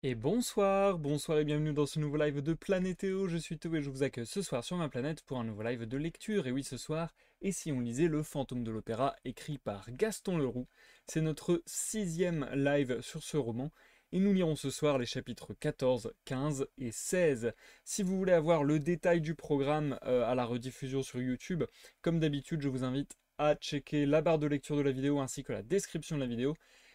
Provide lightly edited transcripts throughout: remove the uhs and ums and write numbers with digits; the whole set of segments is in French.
Et bonsoir, bonsoir et bienvenue dans ce nouveau live de Planétéo. Je suis Théo et je vous accueille ce soir sur ma planète pour un nouveau live de lecture. Et oui, ce soir, et si on lisait Le Fantôme de l'Opéra, écrit par Gaston Leroux. C'est notre 6e live sur ce roman. Et nous lirons ce soir les chapitres 14, 15 et 16. Si vous voulez avoir le détail du programme à la rediffusion sur YouTube, comme d'habitude, je vous invite à checker la barre de lecture de la vidéo ainsi que la description de la vidéo.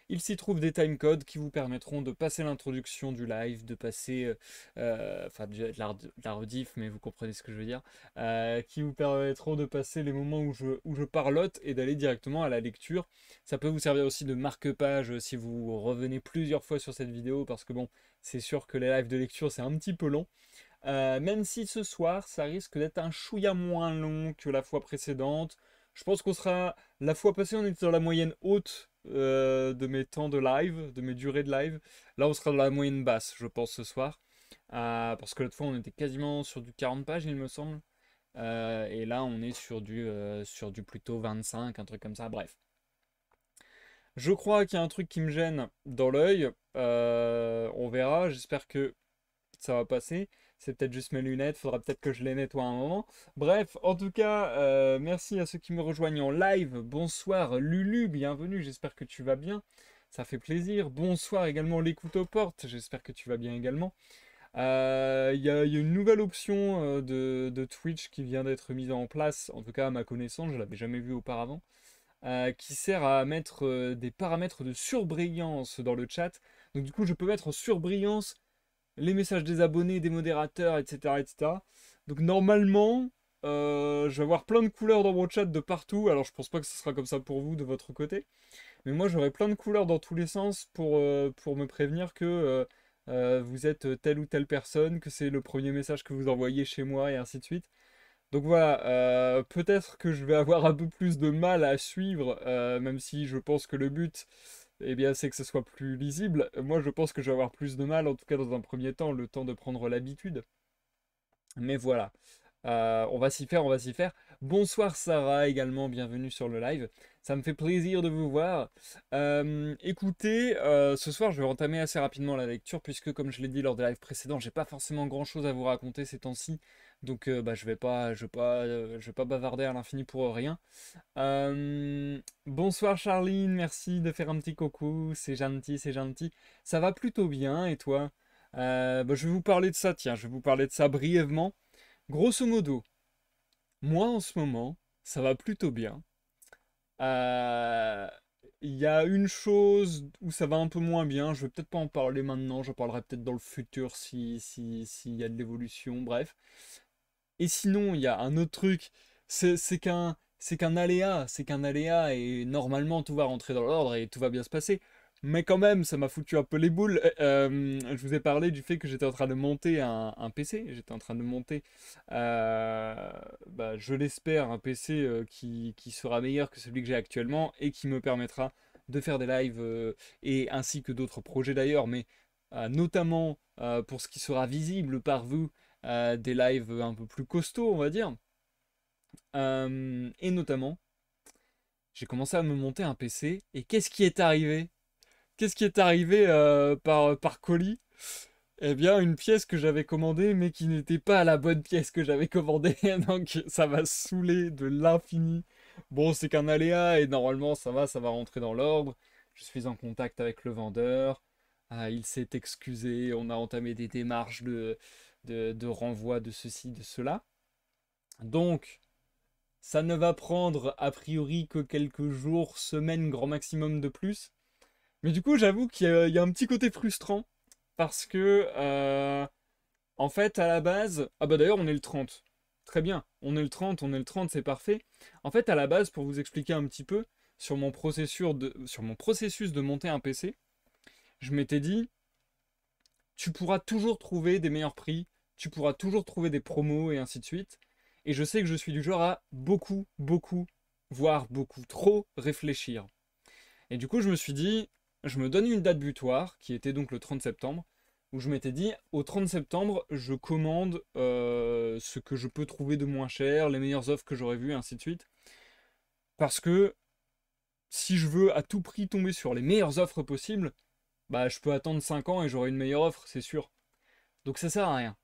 Il s'y trouve des timecodes qui vous permettront de passer l'introduction du live, de passer, enfin de la rediff, mais vous comprenez ce que je veux dire, qui vous permettront de passer les moments où je parlote et d'aller directement à la lecture. Ça peut vous servir aussi de marque-page si vous revenez plusieurs fois sur cette vidéo, parce que bon, c'est sûr que les lives de lecture c'est un petit peu long. Même si ce soir, ça risque d'être un chouïa moins long que la fois précédente. Je pense qu'on sera... La fois passée, on était dans la moyenne haute de mes temps de live, de mes durées de live. Là, on sera dans la moyenne basse, je pense, ce soir. Parce que l'autre fois, on était quasiment sur du 40 pages, il me semble. Et là, on est sur du plutôt 25, un truc comme ça. Bref. Je crois qu'il y a un truc qui me gêne dans l'œil. On verra. J'espère que ça va passer. C'est peut-être juste mes lunettes, faudra peut-être que je les nettoie un moment. Bref, en tout cas, merci à ceux qui me rejoignent en live. Bonsoir Lulu, bienvenue, j'espère que tu vas bien. Ça fait plaisir. Bonsoir également l'écoute aux portes, j'espère que tu vas bien également. Il y a une nouvelle option de Twitch qui vient d'être mise en place, en tout cas à ma connaissance, je ne l'avais jamais vue auparavant, qui sert à mettre des paramètres de surbrillance dans le chat. Donc du coup, je peux mettre en surbrillance les messages des abonnés, des modérateurs, etc. etc. Donc normalement, je vais avoir plein de couleurs dans mon chat de partout. Alors je pense pas que ce sera comme ça pour vous de votre côté. Mais moi j'aurai plein de couleurs dans tous les sens pour me prévenir que vous êtes telle ou telle personne, que c'est le premier message que vous envoyez chez moi et ainsi de suite. Donc voilà, peut-être que je vais avoir un peu plus de mal à suivre, même si je pense que le but, eh bien, c'est que ce soit plus lisible. Moi, je pense que je vais avoir plus de mal, en tout cas dans un premier temps, le temps de prendre l'habitude. Mais voilà. On va s'y faire, on va s'y faire. Bonsoir Sarah également, bienvenue sur le live. Ça me fait plaisir de vous voir. Écoutez, ce soir je vais entamer assez rapidement la lecture puisque comme je l'ai dit lors des lives précédents, j'ai pas forcément grand-chose à vous raconter ces temps-ci. Donc bah, je vais pas bavarder à l'infini pour rien. Bonsoir Charline, merci de faire un petit coucou, c'est gentil, c'est gentil. Ça va plutôt bien et toi? Bah, je vais vous parler de ça, tiens, je vais vous parler de ça brièvement. Grosso modo, moi en ce moment, ça va plutôt bien. Euh, Il y a une chose où ça va un peu moins bien, je vais peut-être pas en parler maintenant, j'en parlerai peut-être dans le futur s'il y a de l'évolution, bref. Et sinon, il y a un autre truc, c'est qu'un aléa et normalement tout va rentrer dans l'ordre et tout va bien se passer. Mais quand même, ça m'a foutu un peu les boules. Je vous ai parlé du fait que j'étais en train de monter un PC, j'étais en train de monter, bah, je l'espère, un PC qui sera meilleur que celui que j'ai actuellement et qui me permettra de faire des lives et ainsi que d'autres projets d'ailleurs, mais notamment pour ce qui sera visible par vous des lives un peu plus costauds, on va dire. Et notamment, j'ai commencé à me monter un PC. Et qu'est-ce qui est arrivé? Qu'est-ce qui est arrivé par colis? Eh bien, une pièce que j'avais commandée, mais qui n'était pas la bonne pièce que j'avais commandée. Donc, ça m'a saoulé de l'infini. Bon, c'est qu'un aléa, et normalement, ça va rentrer dans l'ordre. Je suis en contact avec le vendeur. Il s'est excusé. On a entamé des démarches de renvoi de ceci, de cela. Donc, ça ne va prendre a priori que quelques jours, semaines, grand maximum de plus. Mais du coup, j'avoue qu'il y a un petit côté frustrant. Parce que, en fait, à la base... Ah bah d'ailleurs, on est le 30. Très bien, on est le 30, c'est parfait. En fait, à la base, pour vous expliquer un petit peu, sur mon processus de monter un PC, je m'étais dit, tu pourras toujours trouver des meilleurs prix, tu pourras toujours trouver des promos et ainsi de suite. Et je sais que je suis du genre à beaucoup, beaucoup, voire beaucoup trop réfléchir. Et du coup, je me suis dit, je me donne une date butoir, qui était donc le 30 septembre, où je m'étais dit, au 30 septembre, je commande ce que je peux trouver de moins cher, les meilleures offres que j'aurais vues, et ainsi de suite. Parce que si je veux à tout prix tomber sur les meilleures offres possibles, bah je peux attendre 5 ans et j'aurai une meilleure offre, c'est sûr. Donc ça sert à rien.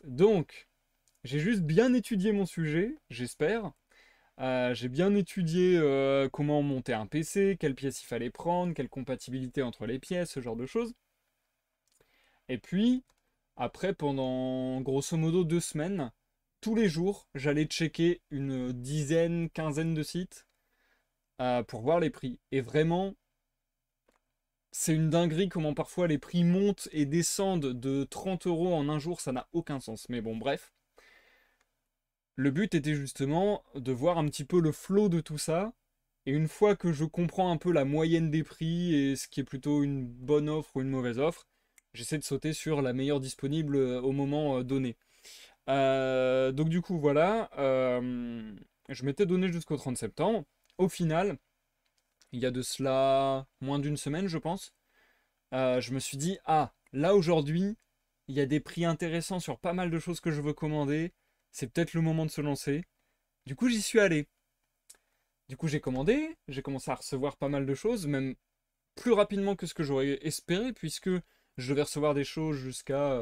Donc, j'ai juste bien étudié mon sujet, j'espère. J'ai bien étudié comment monter un PC, quelles pièces il fallait prendre, quelle compatibilité entre les pièces, ce genre de choses. Et puis, après, pendant grosso modo 2 semaines, tous les jours, j'allais checker une dizaine, quinzaine de sites pour voir les prix. Et vraiment, c'est une dinguerie comment parfois les prix montent et descendent de 30 euros en un jour, ça n'a aucun sens. Mais bon, bref. Le but était justement de voir un petit peu le flow de tout ça. Et une fois que je comprends un peu la moyenne des prix et ce qui est plutôt une bonne offre ou une mauvaise offre, j'essaie de sauter sur la meilleure disponible au moment donné. Donc du coup, voilà. Je m'étais donné jusqu'au 30 septembre. Au final, il y a de cela moins d'une semaine, je pense. Je me suis dit, ah, là aujourd'hui, il y a des prix intéressants sur pas mal de choses que je veux commander. C'est peut-être le moment de se lancer. Du coup, j'y suis allé. Du coup, j'ai commandé, j'ai commencé à recevoir pas mal de choses, même plus rapidement que ce que j'aurais espéré, puisque je devais recevoir des choses jusqu'à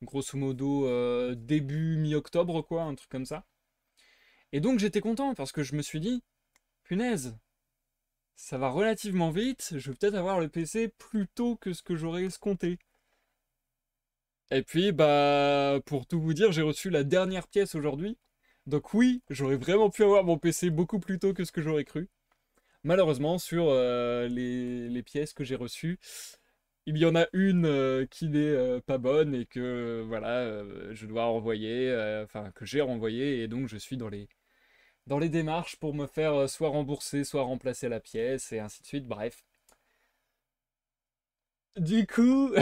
grosso modo début mi-octobre, quoi, un truc comme ça. Et donc j'étais content parce que je me suis dit, punaise, ça va relativement vite, je vais peut-être avoir le PC plus tôt que ce que j'aurais escompté. Et puis, bah, pour tout vous dire, j'ai reçu la dernière pièce aujourd'hui. Donc oui, j'aurais vraiment pu avoir mon PC beaucoup plus tôt que ce que j'aurais cru. Malheureusement, sur les pièces que j'ai reçues, il y en a une qui n'est pas bonne et que voilà, je dois renvoyer, enfin que j'ai renvoyé et donc je suis dans les démarches pour me faire soit rembourser, soit remplacer la pièce et ainsi de suite. Bref. Du coup,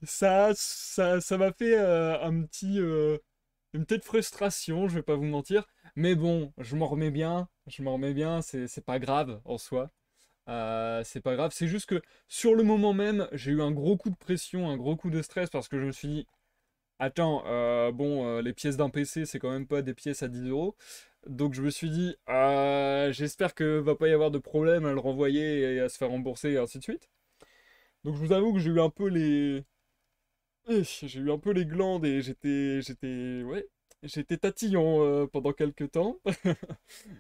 ça m'a fait une petite frustration, je vais pas vous mentir. Mais bon, je m'en remets bien, c'est pas grave en soi. C'est pas grave, c'est juste que sur le moment même, j'ai eu un gros coup de pression, un gros coup de stress parce que je me suis dit, attends, bon, les pièces d'un PC, c'est quand même pas des pièces à 10 euros. Donc je me suis dit, j'espère que va pas y avoir de problème à le renvoyer et à se faire rembourser et ainsi de suite. Donc je vous avoue que j'ai eu un peu les glandes et ouais, j'étais tatillon pendant quelques temps.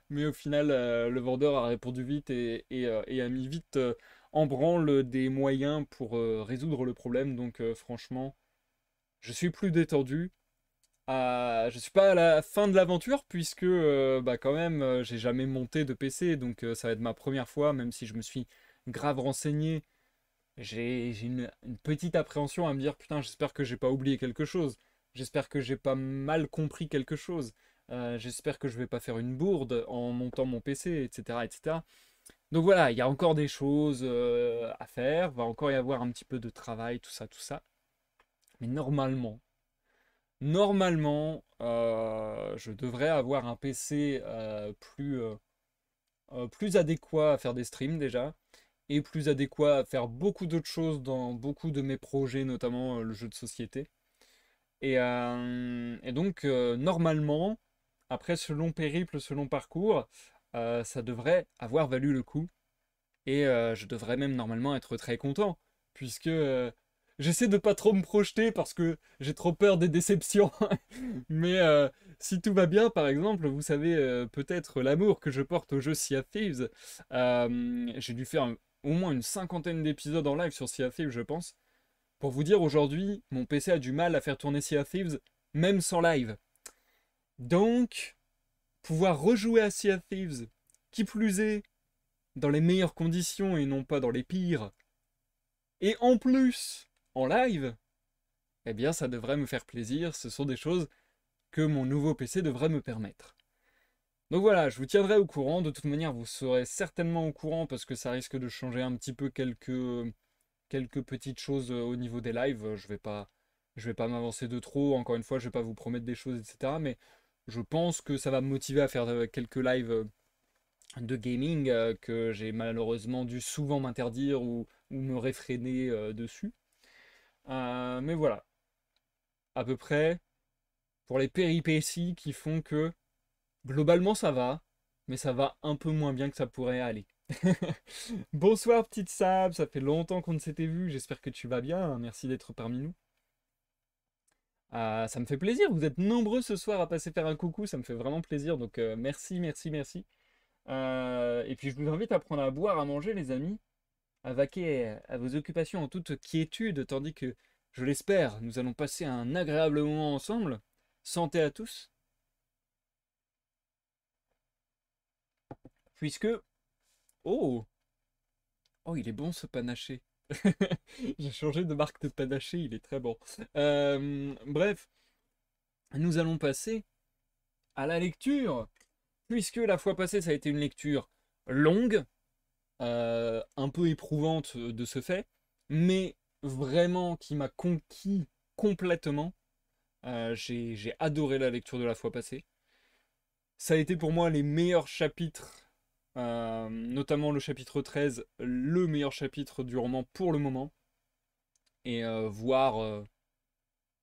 Mais au final, le vendeur a répondu vite et a mis vite en branle des moyens pour résoudre le problème. Donc franchement, je suis plus détendu. Je suis pas à la fin de l'aventure puisque bah quand même j'ai jamais monté de PC donc ça va être ma première fois même si je me suis grave renseigné. J'ai une petite appréhension à me dire putain j'espère que j'ai pas oublié quelque chose. J'espère que j'ai pas mal compris quelque chose. J'espère que je vais pas faire une bourde en montant mon PC, etc., etc. Donc voilà, il y a encore des choses à faire, va encore y avoir un petit peu de travail, tout ça, tout ça. Mais normalement, je devrais avoir un PC plus adéquat à faire des streams déjà, et plus adéquat à faire beaucoup d'autres choses dans beaucoup de mes projets, notamment le jeu de société. Et donc, normalement, après ce long périple, ce long parcours, ça devrait avoir valu le coup. Et je devrais même normalement être très content, puisque j'essaie de pas trop me projeter parce que j'ai trop peur des déceptions. Mais si tout va bien, par exemple, vous savez peut-être l'amour que je porte au jeu Sea of Thieves. J'ai dû faire au moins une cinquantaine d'épisodes en live sur Sea of Thieves, je pense. Pour vous dire, aujourd'hui, mon PC a du mal à faire tourner Sea of Thieves, même sans live. Donc, pouvoir rejouer à Sea of Thieves, qui plus est, dans les meilleures conditions et non pas dans les pires, et en plus, en live, eh bien ça devrait me faire plaisir, ce sont des choses que mon nouveau PC devrait me permettre. Donc voilà, je vous tiendrai au courant, de toute manière vous serez certainement au courant parce que ça risque de changer un petit peu quelques petites choses au niveau des lives, je vais pas m'avancer de trop, encore une fois je vais pas vous promettre des choses, etc. Mais je pense que ça va me motiver à faire quelques lives de gaming que j'ai malheureusement dû souvent m'interdire ou me réfréner dessus. Mais voilà, à peu près pour les péripéties qui font que globalement ça va, mais ça va un peu moins bien que ça pourrait aller. Bonsoir petite Sab, ça fait longtemps qu'on ne s'était vu, j'espère que tu vas bien, merci d'être parmi nous. Ah, ça me fait plaisir, vous êtes nombreux ce soir à passer faire un coucou, ça me fait vraiment plaisir, donc merci, merci, merci. Et puis je vous invite à prendre à boire, à manger les amis, à vaquer à vos occupations en toute quiétude, tandis que, je l'espère, nous allons passer un agréable moment ensemble. Santé à tous, puisque... Oh! Oh, il est bon ce panaché. J'ai changé de marque de panaché, il est très bon. Bref, nous allons passer à la lecture, puisque la fois passée, ça a été une lecture longue, un peu éprouvante de ce fait, mais vraiment qui m'a conquis complètement. J'ai adoré la lecture de la fois passée. Ça a été pour moi les meilleurs chapitres, notamment le chapitre 13, le meilleur chapitre du roman pour le moment. Et comme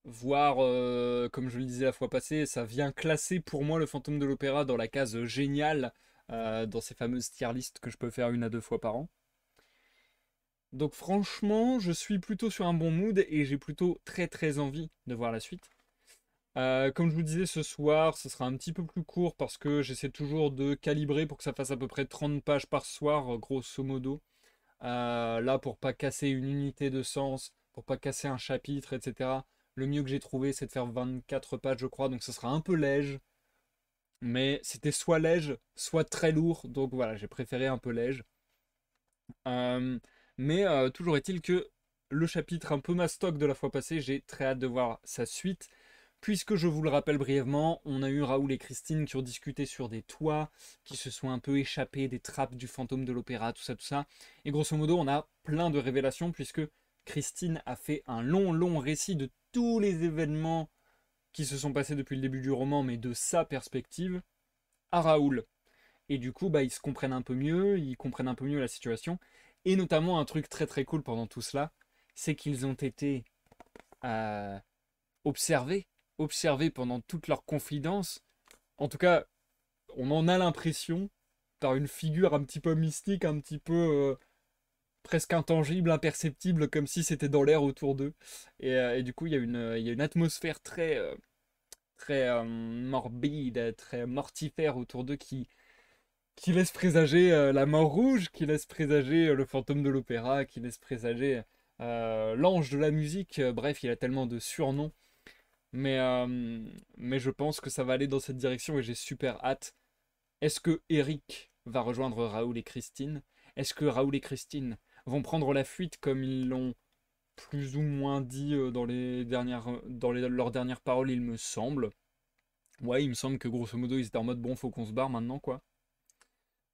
je le disais la fois passée, ça vient classer pour moi le Fantôme de l'Opéra dans la case génial, dans ces fameuses tier lists que je peux faire 1 à 2 fois par an. Donc franchement, je suis plutôt sur un bon mood et j'ai plutôt très très envie de voir la suite. Comme je vous disais ce soir, ce sera un petit peu plus court parce que j'essaie toujours de calibrer pour que ça fasse à peu près 30 pages par soir, grosso modo. Là, pour pas casser une unité de sens, pour pas casser un chapitre, etc. Le mieux que j'ai trouvé, c'est de faire 24 pages, je crois, donc ce sera un peu léger. Mais c'était soit léger, soit très lourd, donc voilà, j'ai préféré un peu léger. Euh, mais toujours est-il que le chapitre un peu mastoc de la fois passée, j'ai très hâte de voir sa suite. Puisque je vous le rappelle brièvement, on a eu Raoul et Christine qui ont discuté sur des toits, qui se sont un peu échappés des trappes du fantôme de l'opéra, tout ça, tout ça. Et grosso modo, on a plein de révélations puisque Christine a fait un long, long récit de tous les événements qui se sont passés depuis le début du roman, mais de sa perspective, à Raoul. Et du coup, bah, ils se comprennent un peu mieux, ils comprennent un peu mieux la situation. Et notamment un truc très très cool pendant tout cela, c'est qu'ils ont été euh, observés, observés pendant toute leur confidence. En tout cas, on en a l'impression par une figure un petit peu mystique, un petit peu presque intangible, imperceptible, comme si c'était dans l'air autour d'eux. Et du coup, il y a une atmosphère très morbide, très mortifère autour d'eux qui laisse présager la mort rouge, qui laisse présager le fantôme de l'opéra, qui laisse présager l'ange de la musique. Bref, il a tellement de surnoms. Mais, euh, mais je pense que ça va aller dans cette direction et j'ai super hâte. Est-ce que Eric va rejoindre Raoul et Christine? Est-ce que Raoul et Christine vont prendre la fuite comme ils l'ont plus ou moins dit leurs dernières paroles, il me semble? Ouais, il me semble que grosso modo, ils étaient en mode bon, faut qu'on se barre maintenant, quoi.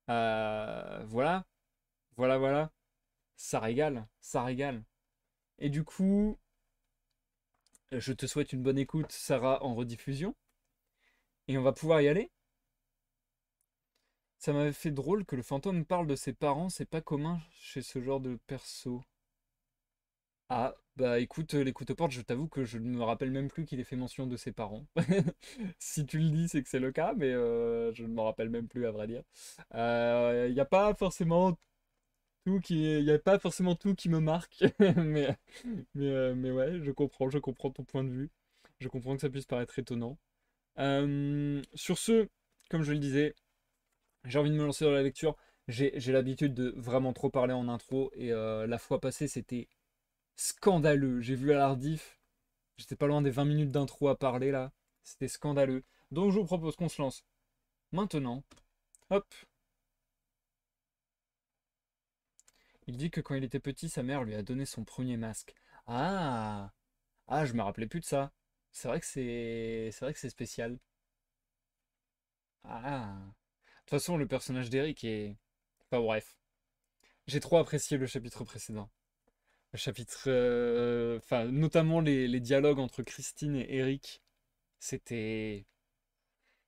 Voilà, voilà, voilà. Ça régale, ça régale. Et du coup, je te souhaite une bonne écoute, Sarah, en rediffusion. Et on va pouvoir y aller. Ça m'avait fait drôle que le fantôme parle de ses parents, c'est pas commun chez ce genre de perso. Ah, bah écoute, l'écoute aux portes, je t'avoue que je ne me rappelle même plus qu'il ait fait mention de ses parents. Si tu le dis, c'est que c'est le cas, mais je ne m'en rappelle même plus à vrai dire. Il n'y a pas forcément y a pas forcément tout qui me marque, mais, mais ouais, je comprends ton point de vue. Je comprends que ça puisse paraître étonnant. Sur ce, comme je le disais, j'ai envie de me lancer dans la lecture. J'ai l'habitude de vraiment trop parler en intro et la fois passée c'était scandaleux. J'ai vu à l'Ardif, j'étais pas loin des 20 minutes d'intro à parler là. C'était scandaleux. Donc je vous propose qu'on se lance maintenant. Hop. Il dit que quand il était petit, sa mère lui a donné son premier masque. Ah! Ah, je me rappelais plus de ça. C'est vrai que c'est spécial. Ah! De toute façon, le personnage d'Eric est... Enfin bref. J'ai trop apprécié le chapitre précédent. Le chapitre, enfin, notamment les dialogues entre Christine et Eric, c'était,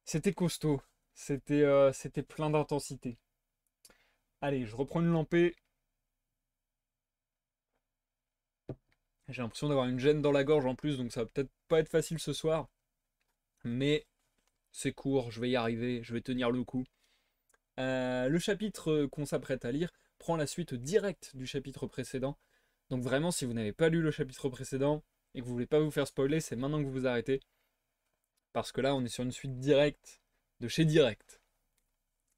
c'était costaud. C'était plein d'intensité. Allez, je reprends une lampée. J'ai l'impression d'avoir une gêne dans la gorge en plus, donc ça va peut-être pas être facile ce soir. Mais c'est court, je vais y arriver, je vais tenir le coup. Le chapitre qu'on s'apprête à lire prend la suite directe du chapitre précédent. Donc vraiment, si vous n'avez pas lu le chapitre précédent et que vous voulez pas vous faire spoiler, c'est maintenant que vous vous arrêtez. Parce que là, on est sur une suite directe de chez Direct.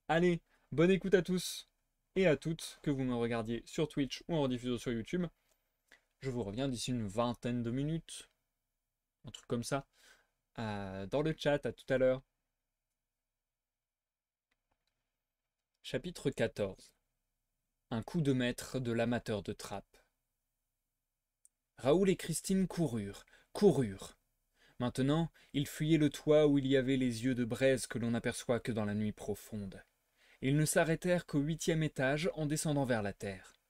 Allez, bonne écoute à tous et à toutes, que vous me regardiez sur Twitch ou en rediffusion sur YouTube. Je vous reviens d'ici une vingtaine de minutes, un truc comme ça, dans le chat, à tout à l'heure. Chapitre 14. Un coup de maître de l'amateur de trappe. Raoul et Christine coururent. Maintenant, ils fuyaient le toit où il y avait les yeux de braise que l'on n'aperçoit que dans la nuit profonde. Ils ne s'arrêtèrent qu'au 8e étage en descendant vers la terre.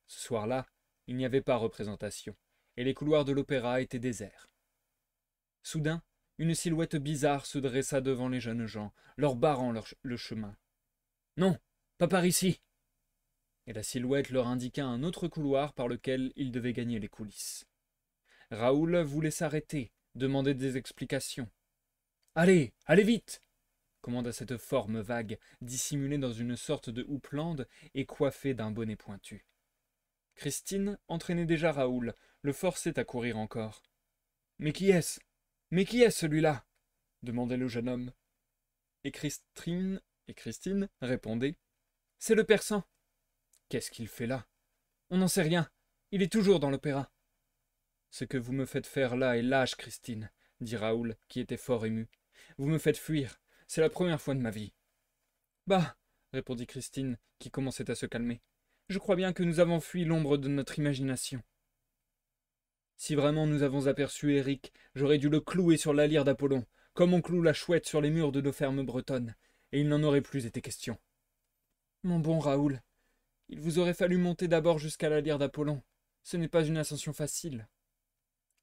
Ce soir-là, il n'y avait pas représentation, et les couloirs de l'opéra étaient déserts. Soudain, une silhouette bizarre se dressa devant les jeunes gens, leur barrant le chemin. « Non, pas par ici !» Et la silhouette leur indiqua un autre couloir par lequel ils devaient gagner les coulisses. Raoul voulait s'arrêter, demander des explications. « Allez, allez vite !» commanda cette forme vague, dissimulée dans une sorte de houppelande et coiffée d'un bonnet pointu. Christine entraînait déjà Raoul, le forçait à courir encore. « Mais qui est-ce ? Mais qui est celui-là » demandait le jeune homme. Et Christine répondait. « C'est le persan. »« Qu'est-ce qu'il fait là ? » ?»« On n'en sait rien. Il est toujours dans l'opéra. »« Ce que vous me faites faire là est lâche, Christine, » dit Raoul, qui était fort ému. « Vous me faites fuir. C'est la première fois de ma vie. »« Bah !» répondit Christine, qui commençait à se calmer. « Je crois bien que nous avons fui l'ombre de notre imagination. » Si vraiment nous avons aperçu Éric, j'aurais dû le clouer sur la lyre d'Apollon, comme on cloue la chouette sur les murs de nos fermes bretonnes, et il n'en aurait plus été question. Mon bon Raoul, il vous aurait fallu monter d'abord jusqu'à la lyre d'Apollon. Ce n'est pas une ascension facile.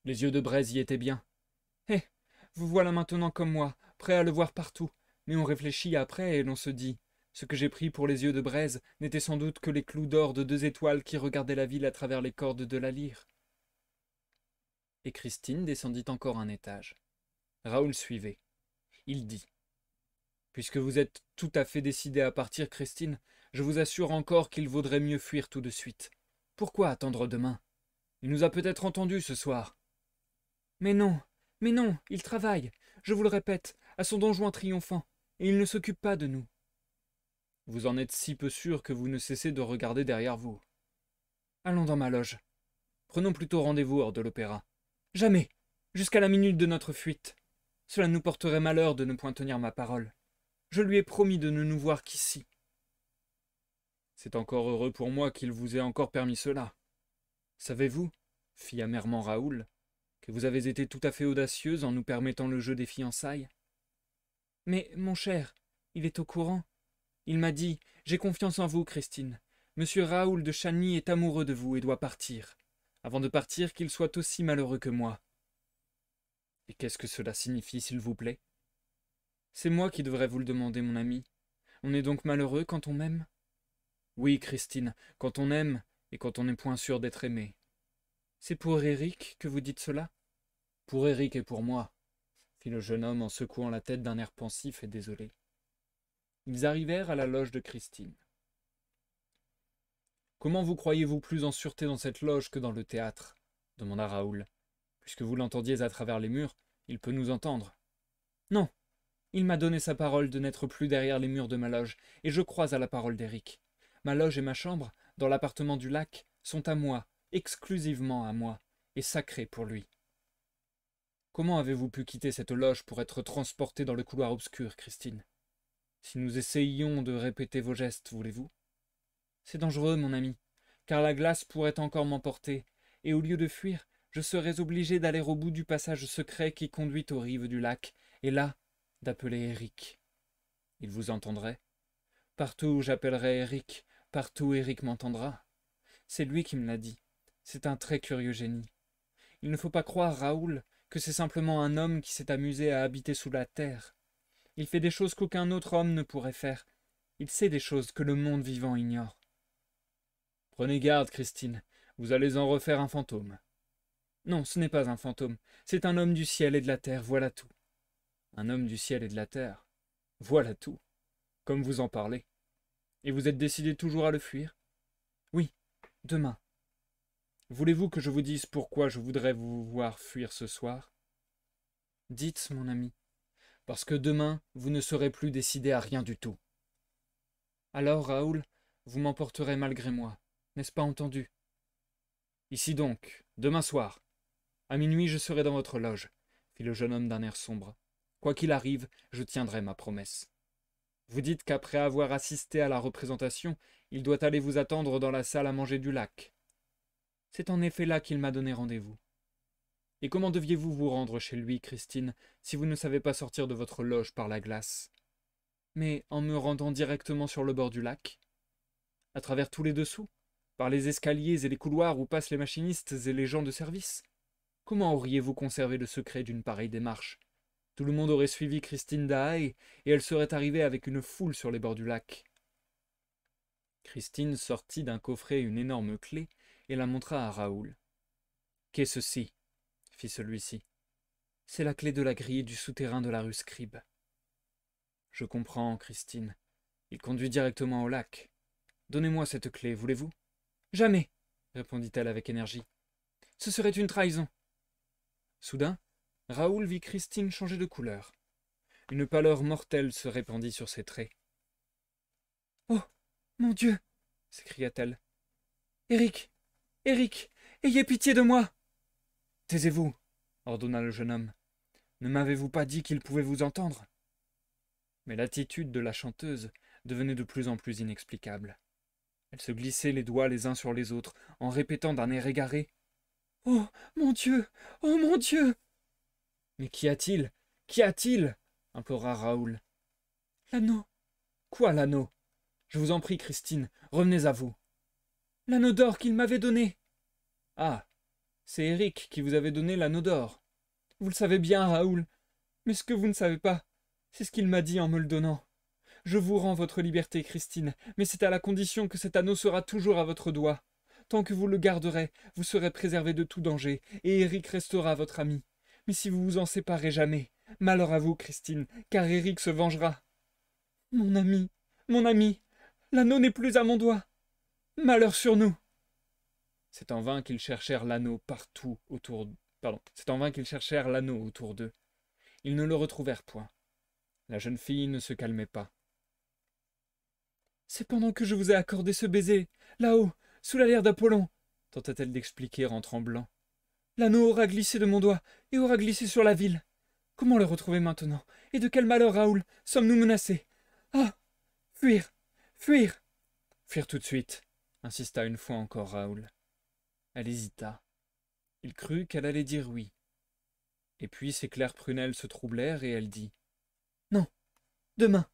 Les yeux de braise y étaient bien. Eh, vous voilà maintenant comme moi, prêt à le voir partout, mais on réfléchit après et l'on se dit, ce que j'ai pris pour les yeux de braise n'était sans doute que les clous d'or de 2 étoiles qui regardaient la ville à travers les cordes de la lyre. Et Christine descendit encore un étage. Raoul suivait. Il dit. Puisque vous êtes tout à fait décidée à partir, Christine, je vous assure encore qu'il vaudrait mieux fuir tout de suite. Pourquoi attendre demain? Il nous a peut-être entendus ce soir. Mais non, il travaille, je vous le répète, à son donjon triomphant, et il ne s'occupe pas de nous. Vous en êtes si peu sûr que vous ne cessez de regarder derrière vous. Allons dans ma loge. Prenons plutôt rendez-vous hors de l'opéra. Jamais, jusqu'à la minute de notre fuite. Cela nous porterait malheur de ne point tenir ma parole. Je lui ai promis de ne nous voir qu'ici. C'est encore heureux pour moi qu'il vous ait encore permis cela. Savez-vous, fit amèrement Raoul, que vous avez été tout à fait audacieuse en nous permettant le jeu des fiançailles. Mais, mon cher, il est au courant. Il m'a dit, j'ai confiance en vous, Christine. Monsieur Raoul de Chagny est amoureux de vous et doit partir. Avant de partir, qu'il soit aussi malheureux que moi. Et qu'est-ce que cela signifie, s'il vous plaît? C'est moi qui devrais vous le demander, mon ami. On est donc malheureux quand on m'aime? Oui, Christine, quand on aime et quand on n'est point sûr d'être aimé. C'est pour Éric que vous dites cela? Pour Éric et pour moi, fit le jeune homme en secouant la tête d'un air pensif et désolé. Ils arrivèrent à la loge de Christine. Comment vous croyez-vous plus en sûreté dans cette loge que dans le théâtre? Demanda Raoul. Puisque vous l'entendiez à travers les murs, il peut nous entendre. Non, il m'a donné sa parole de n'être plus derrière les murs de ma loge, et je crois à la parole d'Éric. Ma loge et ma chambre, dans l'appartement du lac, sont à moi, exclusivement à moi, et sacrées pour lui. Comment avez-vous pu quitter cette loge pour être transportée dans le couloir obscur, Christine? Si nous essayions de répéter vos gestes, voulez-vous? C'est dangereux, mon ami, car la glace pourrait encore m'emporter, et au lieu de fuir, je serais obligé d'aller au bout du passage secret qui conduit aux rives du lac, et là, d'appeler Éric. Il vous entendrait? Partout où j'appellerai Éric, partout Éric m'entendra. C'est lui qui me l'a dit. C'est un très curieux génie. Il ne faut pas croire, Raoul, que c'est simplement un homme qui s'est amusé à habiter sous la terre. Il fait des choses qu'aucun autre homme ne pourrait faire. Il sait des choses que le monde vivant ignore. Prenez garde, Christine, vous allez en refaire un fantôme. Non, ce n'est pas un fantôme, c'est un homme du ciel et de la terre, voilà tout. Un homme du ciel et de la terre, voilà tout, comme vous en parlez. Et vous êtes décidé toujours à le fuir? Oui, demain. Voulez-vous que je vous dise pourquoi je voudrais vous voir fuir ce soir? Dites, mon ami, parce que demain, vous ne serez plus décidé à rien du tout. Alors, Raoul, vous m'emporterez malgré moi, n'est-ce pas entendu? Ici donc, demain soir. À minuit, je serai dans votre loge, fit le jeune homme d'un air sombre. Quoi qu'il arrive, je tiendrai ma promesse. Vous dites qu'après avoir assisté à la représentation, il doit aller vous attendre dans la salle à manger du lac. C'est en effet là qu'il m'a donné rendez-vous. Et comment deviez-vous vous rendre chez lui, Christine, si vous ne savez pas sortir de votre loge par la glace? Mais en me rendant directement sur le bord du lac? À travers tous les dessous? Par les escaliers et les couloirs où passent les machinistes et les gens de service? Comment auriez-vous conservé le secret d'une pareille démarche? Tout le monde aurait suivi Christine Daae, et elle serait arrivée avec une foule sur les bords du lac. Christine sortit d'un coffret une énorme clé et la montra à Raoul. Qu'est ceci? Fit celui-ci. C'est la clé de la grille du souterrain de la rue Scribe. Je comprends, Christine. Il conduit directement au lac. Donnez-moi cette clé, voulez-vous? Jamais, répondit-elle avec énergie. Ce serait une trahison. Soudain, Raoul vit Christine changer de couleur. Une pâleur mortelle se répandit sur ses traits. Oh, mon Dieu, s'écria-t-elle. Éric, Éric, ayez pitié de moi. Taisez-vous, ordonna le jeune homme. Ne m'avez-vous pas dit qu'il pouvait vous entendre? Mais l'attitude de la chanteuse devenait de plus en plus inexplicable. Elle se glissait les doigts les uns sur les autres, en répétant d'un air égaré. Oh, mon Dieu! Oh, mon Dieu! Mais qu'y a-t-il? Qu'y a-t-il? Implora Raoul. L'anneau. Quoi, l'anneau? Je vous en prie, Christine, revenez à vous. L'anneau d'or qu'il m'avait donné. Ah, c'est Éric qui vous avait donné l'anneau d'or. Vous le savez bien, Raoul. Mais ce que vous ne savez pas, c'est ce qu'il m'a dit en me le donnant. Je vous rends votre liberté, Christine, mais c'est à la condition que cet anneau sera toujours à votre doigt. Tant que vous le garderez, vous serez préservé de tout danger, et Éric restera votre ami. Mais si vous vous en séparez jamais, malheur à vous, Christine, car Éric se vengera. Mon ami, l'anneau n'est plus à mon doigt. Malheur sur nous. C'est en vain qu'ils cherchèrent l'anneau partout autour. C'est en vain qu'ils cherchèrent l'anneau autour d'eux. Ils ne le retrouvèrent point. La jeune fille ne se calmait pas. C'est pendant que je vous ai accordé ce baiser, là-haut, sous la lyre d'Apollon, tenta-t-elle d'expliquer en tremblant. L'anneau aura glissé de mon doigt et aura glissé sur la ville. Comment le retrouver maintenant? Et de quel malheur, Raoul, sommes-nous menacés? Ah! Fuir! Fuir! Fuir tout de suite, insista une fois encore Raoul. Elle hésita. Il crut qu'elle allait dire oui. Et puis ses claires prunelles se troublèrent et elle dit non, demain.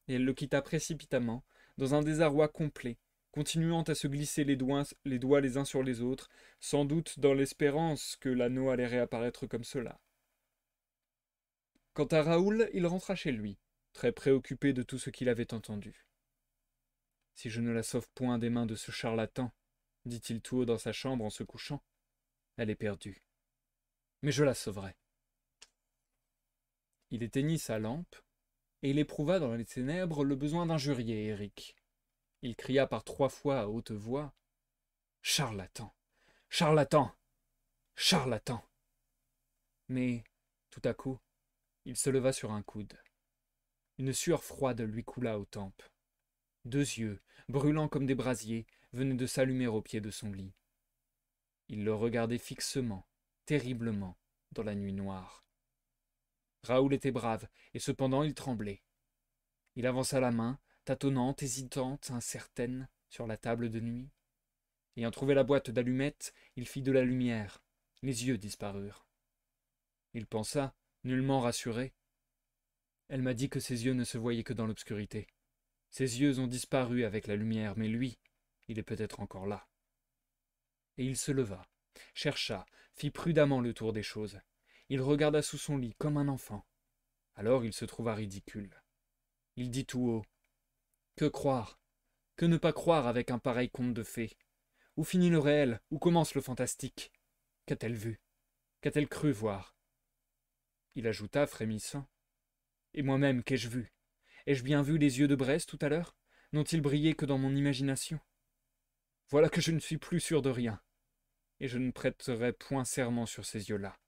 Et elle le quitta précipitamment, dans un désarroi complet, continuant à se glisser les doigts les uns sur les autres, sans doute dans l'espérance que l'anneau allait réapparaître comme cela. Quant à Raoul, il rentra chez lui, très préoccupé de tout ce qu'il avait entendu. Si je ne la sauve point des mains de ce charlatan, dit-il tout haut dans sa chambre en se couchant, elle est perdue. Mais je la sauverai. Il éteignit sa lampe, et il éprouva dans les ténèbres le besoin d'injurier Éric. Il cria par 3 fois à haute voix « Charlatan! Charlatan! Charlatan !» Mais, tout à coup, il se leva sur un coude. Une sueur froide lui coula aux tempes. 2 yeux, brûlants comme des brasiers, venaient de s'allumer au pied de son lit. Il le regardait fixement, terriblement, dans la nuit noire. Raoul était brave, et cependant il tremblait. Il avança la main, tâtonnante, hésitante, incertaine, sur la table de nuit. Ayant trouvé la boîte d'allumettes, il fit de la lumière. Les yeux disparurent. Il pensa, nullement rassuré. Elle m'a dit que ses yeux ne se voyaient que dans l'obscurité. Ses yeux ont disparu avec la lumière, mais lui, il est peut-être encore là. Et il se leva, chercha, fit prudemment le tour des choses. Il regarda sous son lit comme un enfant. Alors il se trouva ridicule. Il dit tout haut « Que croire? Que ne pas croire avec un pareil conte de fées? Où finit le réel? Où commence le fantastique? Qu'a-t-elle vu? Qu'a-t-elle cru voir ?» Il ajouta, frémissant « Et moi-même, qu'ai-je vu? Ai-je bien vu les yeux de Brest tout à l'heure? n'ont-ils brillé que dans mon imagination? Voilà que je ne suis plus sûr de rien, et je ne prêterai point serment sur ces yeux-là. »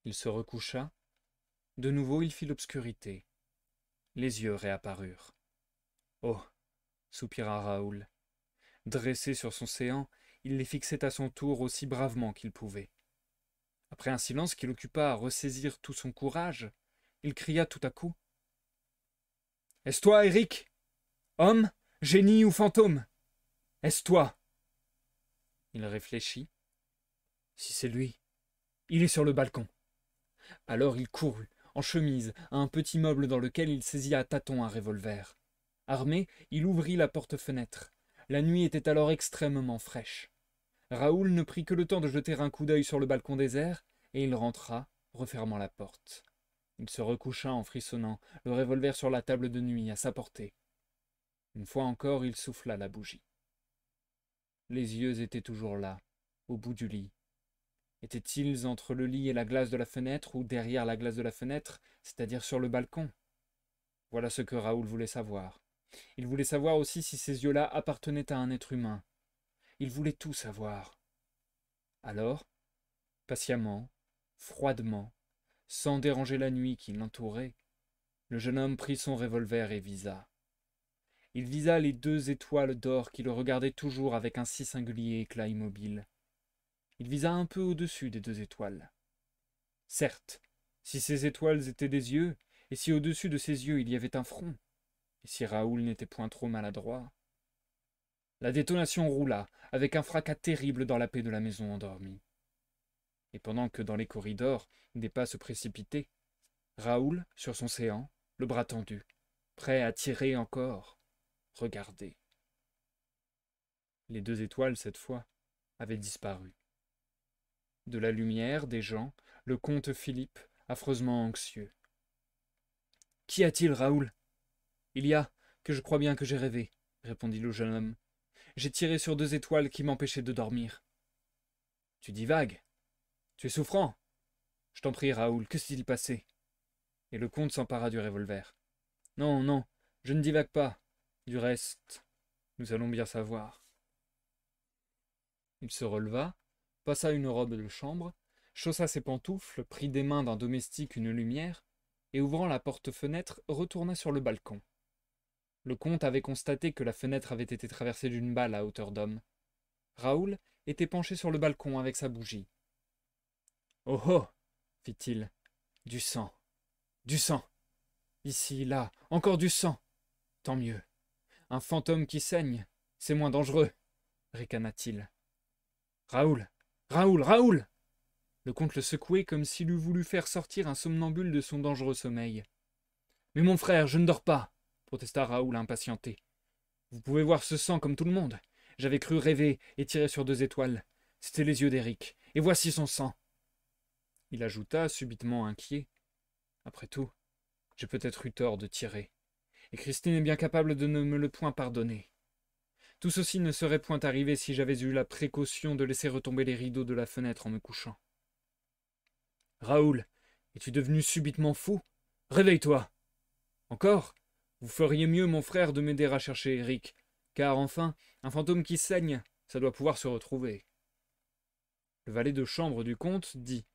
Il se recoucha. De nouveau il fit l'obscurité. Les yeux réapparurent. « Oh » soupira Raoul. Dressé sur son séant, il les fixait à son tour aussi bravement qu'il pouvait. Après un silence qui l'occupa à ressaisir tout son courage, il cria tout à coup. « Est-ce toi, Éric? Homme, génie ou fantôme? Est-ce toi ?» Il réfléchit. « Si c'est lui, il est sur le balcon. » Alors il courut, en chemise, à un petit meuble dans lequel il saisit à tâtons un revolver. Armé, il ouvrit la porte-fenêtre. La nuit était alors extrêmement fraîche. Raoul ne prit que le temps de jeter un coup d'œil sur le balcon désert, et il rentra, refermant la porte. Il se recoucha en frissonnant, le revolver sur la table de nuit, à sa portée. Une fois encore, il souffla la bougie. Les yeux étaient toujours là, au bout du lit. Étaient-ils entre le lit et la glace de la fenêtre, ou derrière la glace de la fenêtre, c'est-à-dire sur le balcon? Voilà ce que Raoul voulait savoir. Il voulait savoir aussi si ces yeux-là appartenaient à un être humain. Il voulait tout savoir. Alors, patiemment, froidement, sans déranger la nuit qui l'entourait, le jeune homme prit son revolver et visa. Il visa les 2 étoiles d'or qui le regardaient toujours avec un si singulier éclat immobile. Il visa un peu au-dessus des 2 étoiles. Certes, si ces étoiles étaient des yeux, et si au-dessus de ces yeux il y avait un front, et si Raoul n'était point trop maladroit. La détonation roula, avec un fracas terrible dans la paix de la maison endormie. Et pendant que dans les corridors, des pas se précipitaient, Raoul, sur son séant, le bras tendu, prêt à tirer encore, regardait. Les 2 étoiles, cette fois, avaient disparu. De la lumière, des gens, le comte Philippe, affreusement anxieux. « Qu'y a-t-il, Raoul ? » ?»« Il y a que je crois bien que j'ai rêvé, » répondit le jeune homme. « J'ai tiré sur 2 étoiles qui m'empêchaient de dormir. »« Tu divagues. Tu es souffrant. Je t'en prie, Raoul, que s'est-il passé ?» Et le comte s'empara du revolver. « Non, non, je ne divague pas. Du reste, nous allons bien savoir. » Il se releva, passa une robe de chambre, chaussa ses pantoufles, prit des mains d'un domestique une lumière, et ouvrant la porte-fenêtre, retourna sur le balcon. Le comte avait constaté que la fenêtre avait été traversée d'une balle à hauteur d'homme. Raoul était penché sur le balcon avec sa bougie. « Oh oh !» fit-il. « Du sang. Du sang. Ici, là, encore du sang. Tant mieux. Un fantôme qui saigne, c'est moins dangereux, » ricana-t-il. « Raoul! Raoul! Raoul !» Le comte le secouait comme s'il eût voulu faire sortir un somnambule de son dangereux sommeil. « Mais mon frère, je ne dors pas !» protesta Raoul impatienté. « Vous pouvez voir ce sang comme tout le monde. J'avais cru rêver et tirer sur 2 étoiles. C'étaient les yeux d'Éric. Et voici son sang. » Il ajouta, subitement inquiet. « Après tout, j'ai peut-être eu tort de tirer. Et Christine est bien capable de ne me le point pardonner. Tout ceci ne serait point arrivé si j'avais eu la précaution de laisser retomber les rideaux de la fenêtre en me couchant. »« Raoul, es-tu devenu subitement fou? Réveille-toi. Encore, vous feriez mieux, mon frère, de m'aider à chercher Éric, car enfin, un fantôme qui saigne, ça doit pouvoir se retrouver. » Le valet de chambre du comte dit.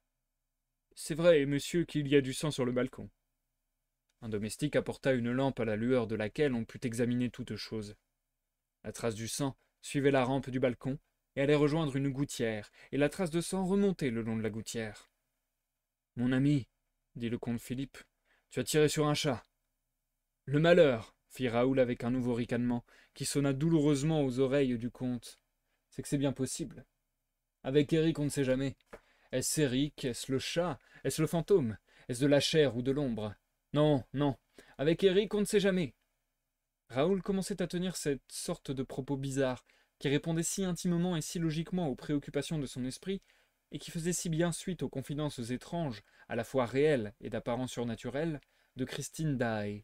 « C'est vrai, monsieur, qu'il y a du sang sur le balcon. » Un domestique apporta une lampe à la lueur de laquelle on put examiner toute chose. La trace du sang suivait la rampe du balcon et allait rejoindre une gouttière, et la trace de sang remontait le long de la gouttière. « Mon ami, » dit le comte Philippe, « tu as tiré sur un chat. »« Le malheur, » fit Raoul avec un nouveau ricanement, qui sonna douloureusement aux oreilles du comte, « c'est que c'est bien possible. Avec Éric, on ne sait jamais. Est-ce Éric? Est-ce le chat? Est-ce le fantôme? Est-ce de la chair ou de l'ombre? Non, non, avec Éric, on ne sait jamais. » Raoul commençait à tenir cette sorte de propos bizarre, qui répondait si intimement et si logiquement aux préoccupations de son esprit, et qui faisait si bien suite aux confidences étranges, à la fois réelles et d'apparence surnaturelle, de Christine Daae.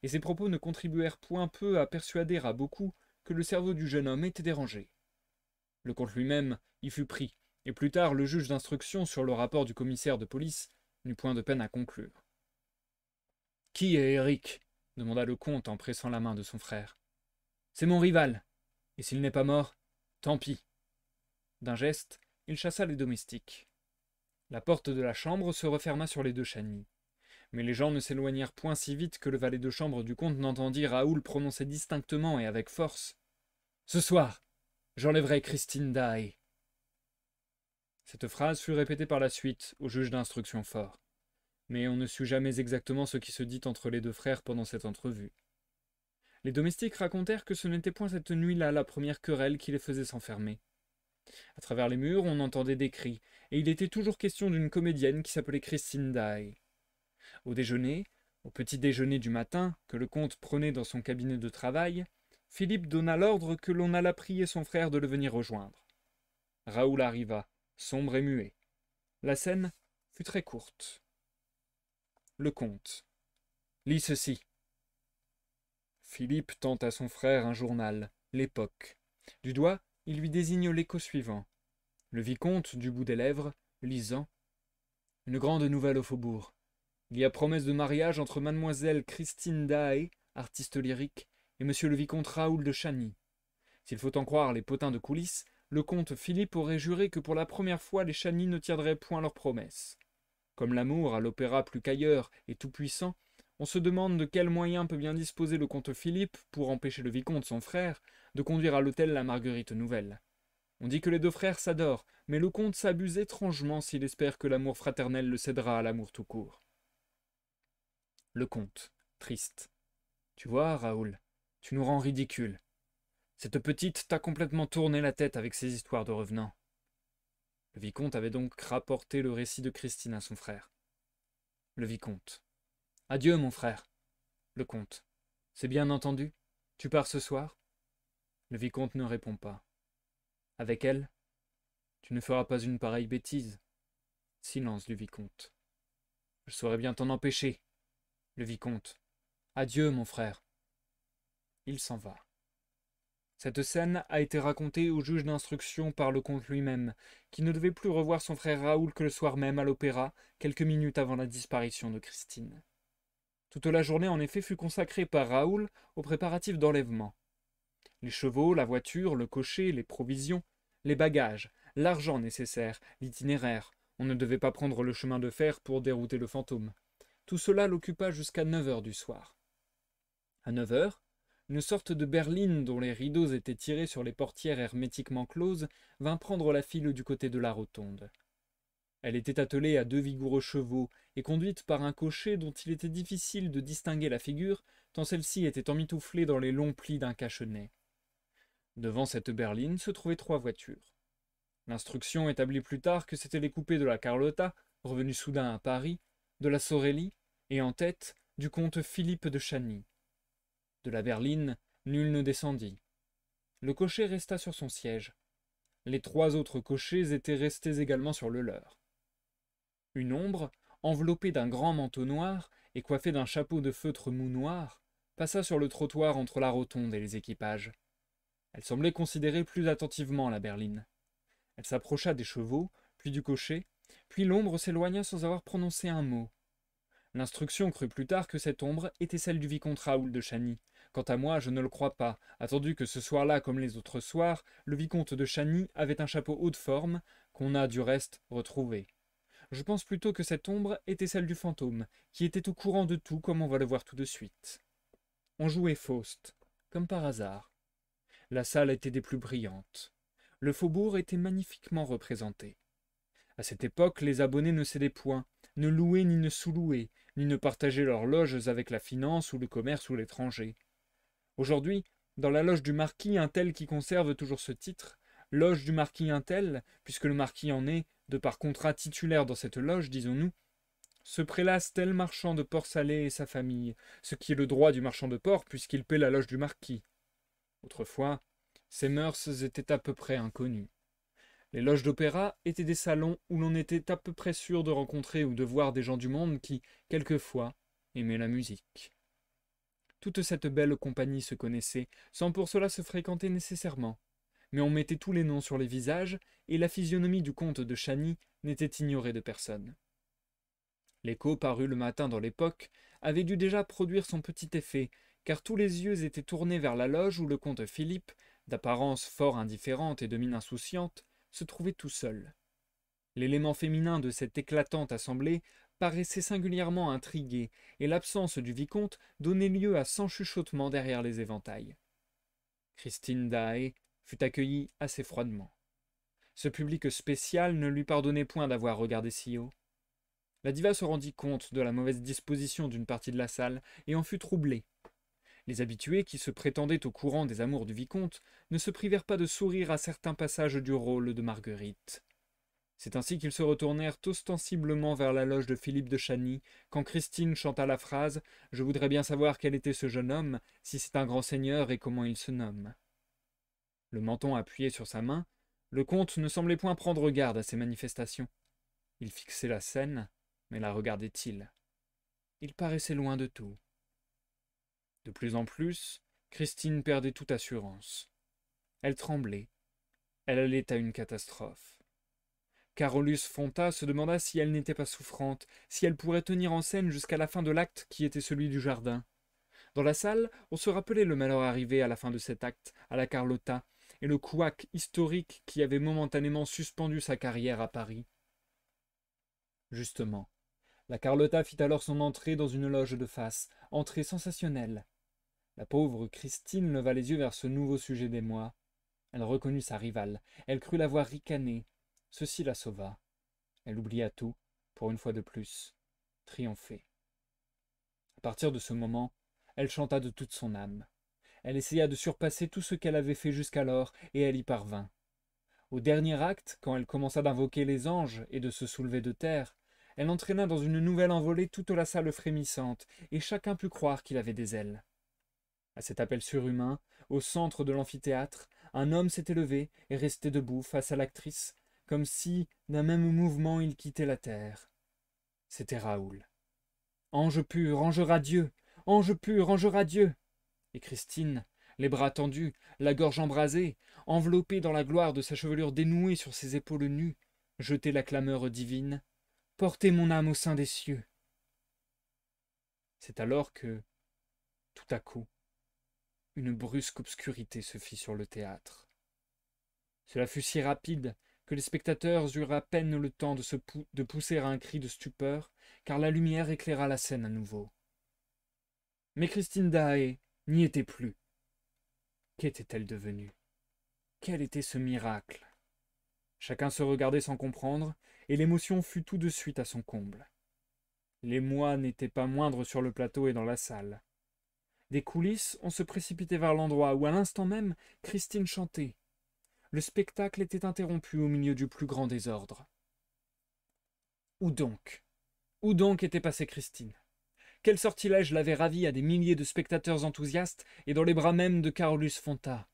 Et ces propos ne contribuèrent point peu à persuader à beaucoup que le cerveau du jeune homme était dérangé. Le comte lui-même y fut pris, et plus tard le juge d'instruction sur le rapport du commissaire de police n'eut point de peine à conclure. « Qui est Éric ? demanda le comte en pressant la main de son frère. C'est mon rival, et s'il n'est pas mort, tant pis. D'un geste, il chassa les domestiques. La porte de la chambre se referma sur les deux Chagny. Mais les gens ne s'éloignèrent point si vite que le valet de chambre du comte n'entendit Raoul prononcer distinctement et avec force « Ce soir, j'enlèverai Christine Daae ». Cette phrase fut répétée par la suite au juge d'instruction fort. Mais on ne sut jamais exactement ce qui se dit entre les deux frères pendant cette entrevue. Les domestiques racontèrent que ce n'était point cette nuit-là la première querelle qui les faisait s'enfermer. À travers les murs, on entendait des cris, et il était toujours question d'une comédienne qui s'appelait Christine Daae. Au déjeuner, au petit déjeuner du matin, que le comte prenait dans son cabinet de travail, Philippe donna l'ordre que l'on alla prier son frère de le venir rejoindre. Raoul arriva, sombre et muet. La scène fut très courte. Le comte. Lis ceci. Philippe tend à son frère un journal, l'Époque. Du doigt, il lui désigne l'écho suivant. Le vicomte, du bout des lèvres, lisant. Une grande nouvelle au faubourg. Il y a promesse de mariage entre mademoiselle Christine Daae, artiste lyrique, et monsieur le vicomte Raoul de Chagny. S'il faut en croire les potins de coulisses, le comte Philippe aurait juré que pour la première fois les Chagny ne tiendraient point leurs promesses. Comme l'amour, à l'opéra plus qu'ailleurs, est tout-puissant, on se demande de quels moyens peut bien disposer le comte Philippe pour empêcher le vicomte, son frère, de conduire à l'hôtel la Marguerite nouvelle. On dit que les deux frères s'adorent, mais le comte s'abuse étrangement s'il espère que l'amour fraternel le cédera à l'amour tout court. Le comte, triste. Tu vois, Raoul, tu nous rends ridicules. Cette petite t'a complètement tourné la tête avec ses histoires de revenants. Le vicomte avait donc rapporté le récit de Christine à son frère. Le vicomte. Adieu, mon frère. Le comte. C'est bien entendu. Tu pars ce soir? Le vicomte ne répond pas. Avec elle? Tu ne feras pas une pareille bêtise. Silence du vicomte. Je saurais bien t'en empêcher. Le vicomte. Adieu, mon frère. Il s'en va. Cette scène a été racontée au juge d'instruction par le comte lui-même, qui ne devait plus revoir son frère Raoul que le soir même à l'opéra, quelques minutes avant la disparition de Christine. Toute la journée, en effet, fut consacrée par Raoul aux préparatifs d'enlèvement. Les chevaux, la voiture, le cocher, les provisions, les bagages, l'argent nécessaire, l'itinéraire. On ne devait pas prendre le chemin de fer pour dérouter le fantôme. Tout cela l'occupa jusqu'à 9 heures du soir. À 9 heures, une sorte de berline dont les rideaux étaient tirés sur les portières hermétiquement closes vint prendre la file du côté de la rotonde. Elle était attelée à 2 vigoureux chevaux et conduite par un cocher dont il était difficile de distinguer la figure, tant celle-ci était emmitouflée dans les longs plis d'un cache-nez. Devant cette berline se trouvaient 3 voitures. L'instruction établit plus tard que c'étaient les coupés de la Carlotta, revenus soudain à Paris, de la Sorelli, et en tête, du comte Philippe de Chagny. De la berline, nul ne descendit. Le cocher resta sur son siège. Les 3 autres cochers étaient restés également sur le leur. Une ombre, enveloppée d'un grand manteau noir et coiffée d'un chapeau de feutre mou noir, passa sur le trottoir entre la rotonde et les équipages. Elle semblait considérer plus attentivement la berline. Elle s'approcha des chevaux, puis du cocher, puis l'ombre s'éloigna sans avoir prononcé un mot. L'instruction crut plus tard que cette ombre était celle du vicomte Raoul de Chagny. Quant à moi, je ne le crois pas, attendu que ce soir-là, comme les autres soirs, le vicomte de Chagny avait un chapeau haut de forme, qu'on a, du reste, retrouvé. Je pense plutôt que cette ombre était celle du fantôme, qui était au courant de tout, comme on va le voir tout de suite. On jouait Faust, comme par hasard. La salle était des plus brillantes. Le faubourg était magnifiquement représenté. À cette époque, les abonnés ne cédaient point, ne louaient ni ne sous-louaient, ni ne partageaient leurs loges avec la finance ou le commerce ou l'étranger. Aujourd'hui, dans la loge du marquis un tel qui conserve toujours ce titre, loge du marquis un tel, puisque le marquis en est, de par contrat titulaire dans cette loge, disons-nous, se prélasse tel marchand de porc salé et sa famille, ce qui est le droit du marchand de porc puisqu'il paie la loge du marquis. Autrefois, ces mœurs étaient à peu près inconnues. Les loges d'opéra étaient des salons où l'on était à peu près sûr de rencontrer ou de voir des gens du monde qui, quelquefois, aimaient la musique. Toute cette belle compagnie se connaissait, sans pour cela se fréquenter nécessairement. Mais on mettait tous les noms sur les visages, et la physionomie du comte de Chagny n'était ignorée de personne. L'écho paru le matin dans l'époque avait dû déjà produire son petit effet, car tous les yeux étaient tournés vers la loge où le comte Philippe, d'apparence fort indifférente et de mine insouciante, se trouvait tout seul. L'élément féminin de cette éclatante assemblée paraissait singulièrement intrigué, et l'absence du vicomte donnait lieu à 100 chuchotements derrière les éventails. Christine Daae fut accueillie assez froidement. Ce public spécial ne lui pardonnait point d'avoir regardé si haut. La diva se rendit compte de la mauvaise disposition d'une partie de la salle et en fut troublée. Les habitués, qui se prétendaient au courant des amours du vicomte, ne se privèrent pas de sourire à certains passages du rôle de Marguerite. C'est ainsi qu'ils se retournèrent ostensiblement vers la loge de Philippe de Chagny, quand Christine chanta la phrase « Je voudrais bien savoir quel était ce jeune homme, si c'est un grand seigneur et comment il se nomme. » Le menton appuyé sur sa main, le comte ne semblait point prendre garde à ces manifestations. Il fixait la scène, mais la regardait-il? Il paraissait loin de tout. De plus en plus, Christine perdait toute assurance. Elle tremblait. Elle allait à une catastrophe. Carolus Fonta se demanda si elle n'était pas souffrante, si elle pourrait tenir en scène jusqu'à la fin de l'acte qui était celui du jardin. Dans la salle, on se rappelait le malheur arrivé à la fin de cet acte, à la Carlotta, et le couac historique qui avait momentanément suspendu sa carrière à Paris. Justement, la Carlotta fit alors son entrée dans une loge de face, entrée sensationnelle. La pauvre Christine leva les yeux vers ce nouveau sujet d'émoi. Elle reconnut sa rivale, elle crut la voir ricaner. Ceci la sauva. Elle oublia tout, pour une fois de plus, triompher. À partir de ce moment, elle chanta de toute son âme. Elle essaya de surpasser tout ce qu'elle avait fait jusqu'alors, et elle y parvint. Au dernier acte, quand elle commença d'invoquer les anges et de se soulever de terre, elle entraîna dans une nouvelle envolée toute la salle frémissante, et chacun put croire qu'il avait des ailes. À cet appel surhumain, au centre de l'amphithéâtre, un homme s'était levé et restait debout face à l'actrice, comme si, d'un même mouvement, il quittait la terre. C'était Raoul. Ange pur, ange radieux, ange pur, ange radieux. Et Christine, les bras tendus, la gorge embrasée, enveloppée dans la gloire de sa chevelure dénouée sur ses épaules nues, jetait la clameur divine. Portez mon âme au sein des cieux. C'est alors que, tout à coup, une brusque obscurité se fit sur le théâtre. Cela fut si rapide que les spectateurs eurent à peine le temps de pousser un cri de stupeur, car la lumière éclaira la scène à nouveau. Mais Christine Daae n'y était plus. Qu'était-elle devenue? Quel était ce miracle? Chacun se regardait sans comprendre, et l'émotion fut tout de suite à son comble. L'émoi n'était pas moindre sur le plateau et dans la salle. Des coulisses, on se précipitait vers l'endroit où, à l'instant même, Christine chantait. Le spectacle était interrompu au milieu du plus grand désordre. Où donc? Où donc était passée Christine? Quel sortilège l'avait ravie à des milliers de spectateurs enthousiastes et dans les bras même de Carolus Fonta?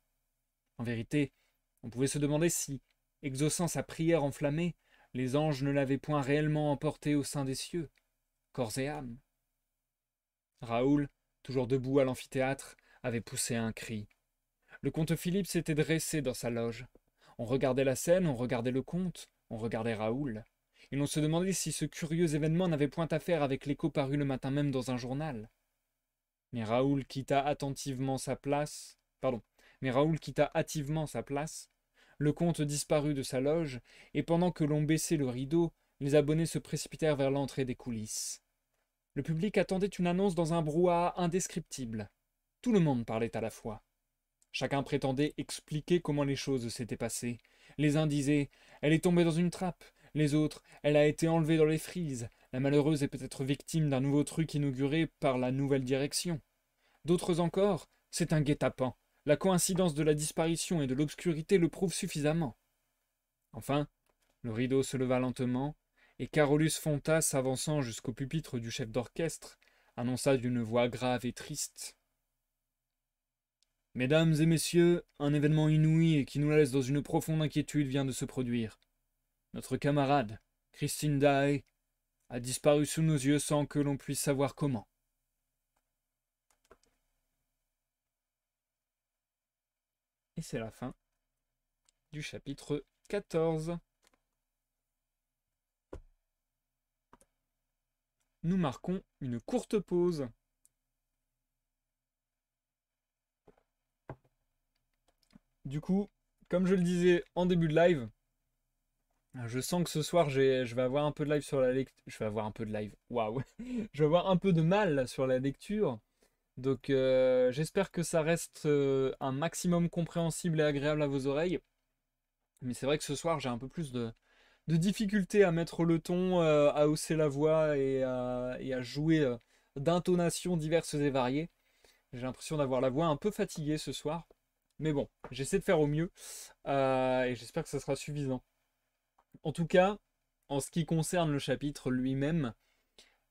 En vérité, on pouvait se demander si, exaucant sa prière enflammée, les anges ne l'avaient point réellement emportée au sein des cieux, corps et âme. Raoul, toujours debout à l'amphithéâtre, avait poussé un cri. Le comte Philippe s'était dressé dans sa loge. On regardait la scène, on regardait le comte, on regardait Raoul. Et l'on se demandait si ce curieux événement n'avait point à faire avec l'écho paru le matin même dans un journal. Mais Raoul quitta hâtivement sa place. Le comte disparut de sa loge, et pendant que l'on baissait le rideau, les abonnés se précipitèrent vers l'entrée des coulisses. Le public attendait une annonce dans un brouhaha indescriptible. Tout le monde parlait à la fois. Chacun prétendait expliquer comment les choses s'étaient passées. Les uns disaient « Elle est tombée dans une trappe », les autres « Elle a été enlevée dans les frises, la malheureuse est peut-être victime d'un nouveau truc inauguré par la nouvelle direction ». D'autres encore « C'est un guet-apens, la coïncidence de la disparition et de l'obscurité le prouve suffisamment ». Enfin, le rideau se leva lentement, et Carolus Fonta, s'avançant jusqu'au pupitre du chef d'orchestre, annonça d'une voix grave et triste: « Mesdames et messieurs, un événement inouï et qui nous laisse dans une profonde inquiétude vient de se produire. Notre camarade, Christine Daae, a disparu sous nos yeux sans que l'on puisse savoir comment. » Et c'est la fin du chapitre 14. nous marquons une courte pause. Du coup, comme je le disais en début de live, je sens que ce soir je vais avoir un peu de live sur la lecture. Je vais avoir un peu de live. Waouh! Je vais avoir un peu de mal sur la lecture. Donc j'espère que ça reste un maximum compréhensible et agréable à vos oreilles. Mais c'est vrai que ce soir j'ai un peu plus de difficulté à mettre le ton, à hausser la voix et à jouer d'intonations diverses et variées. J'ai l'impression d'avoir la voix un peu fatiguée ce soir. Mais bon, j'essaie de faire au mieux et j'espère que ça sera suffisant. En tout cas, en ce qui concerne le chapitre lui-même,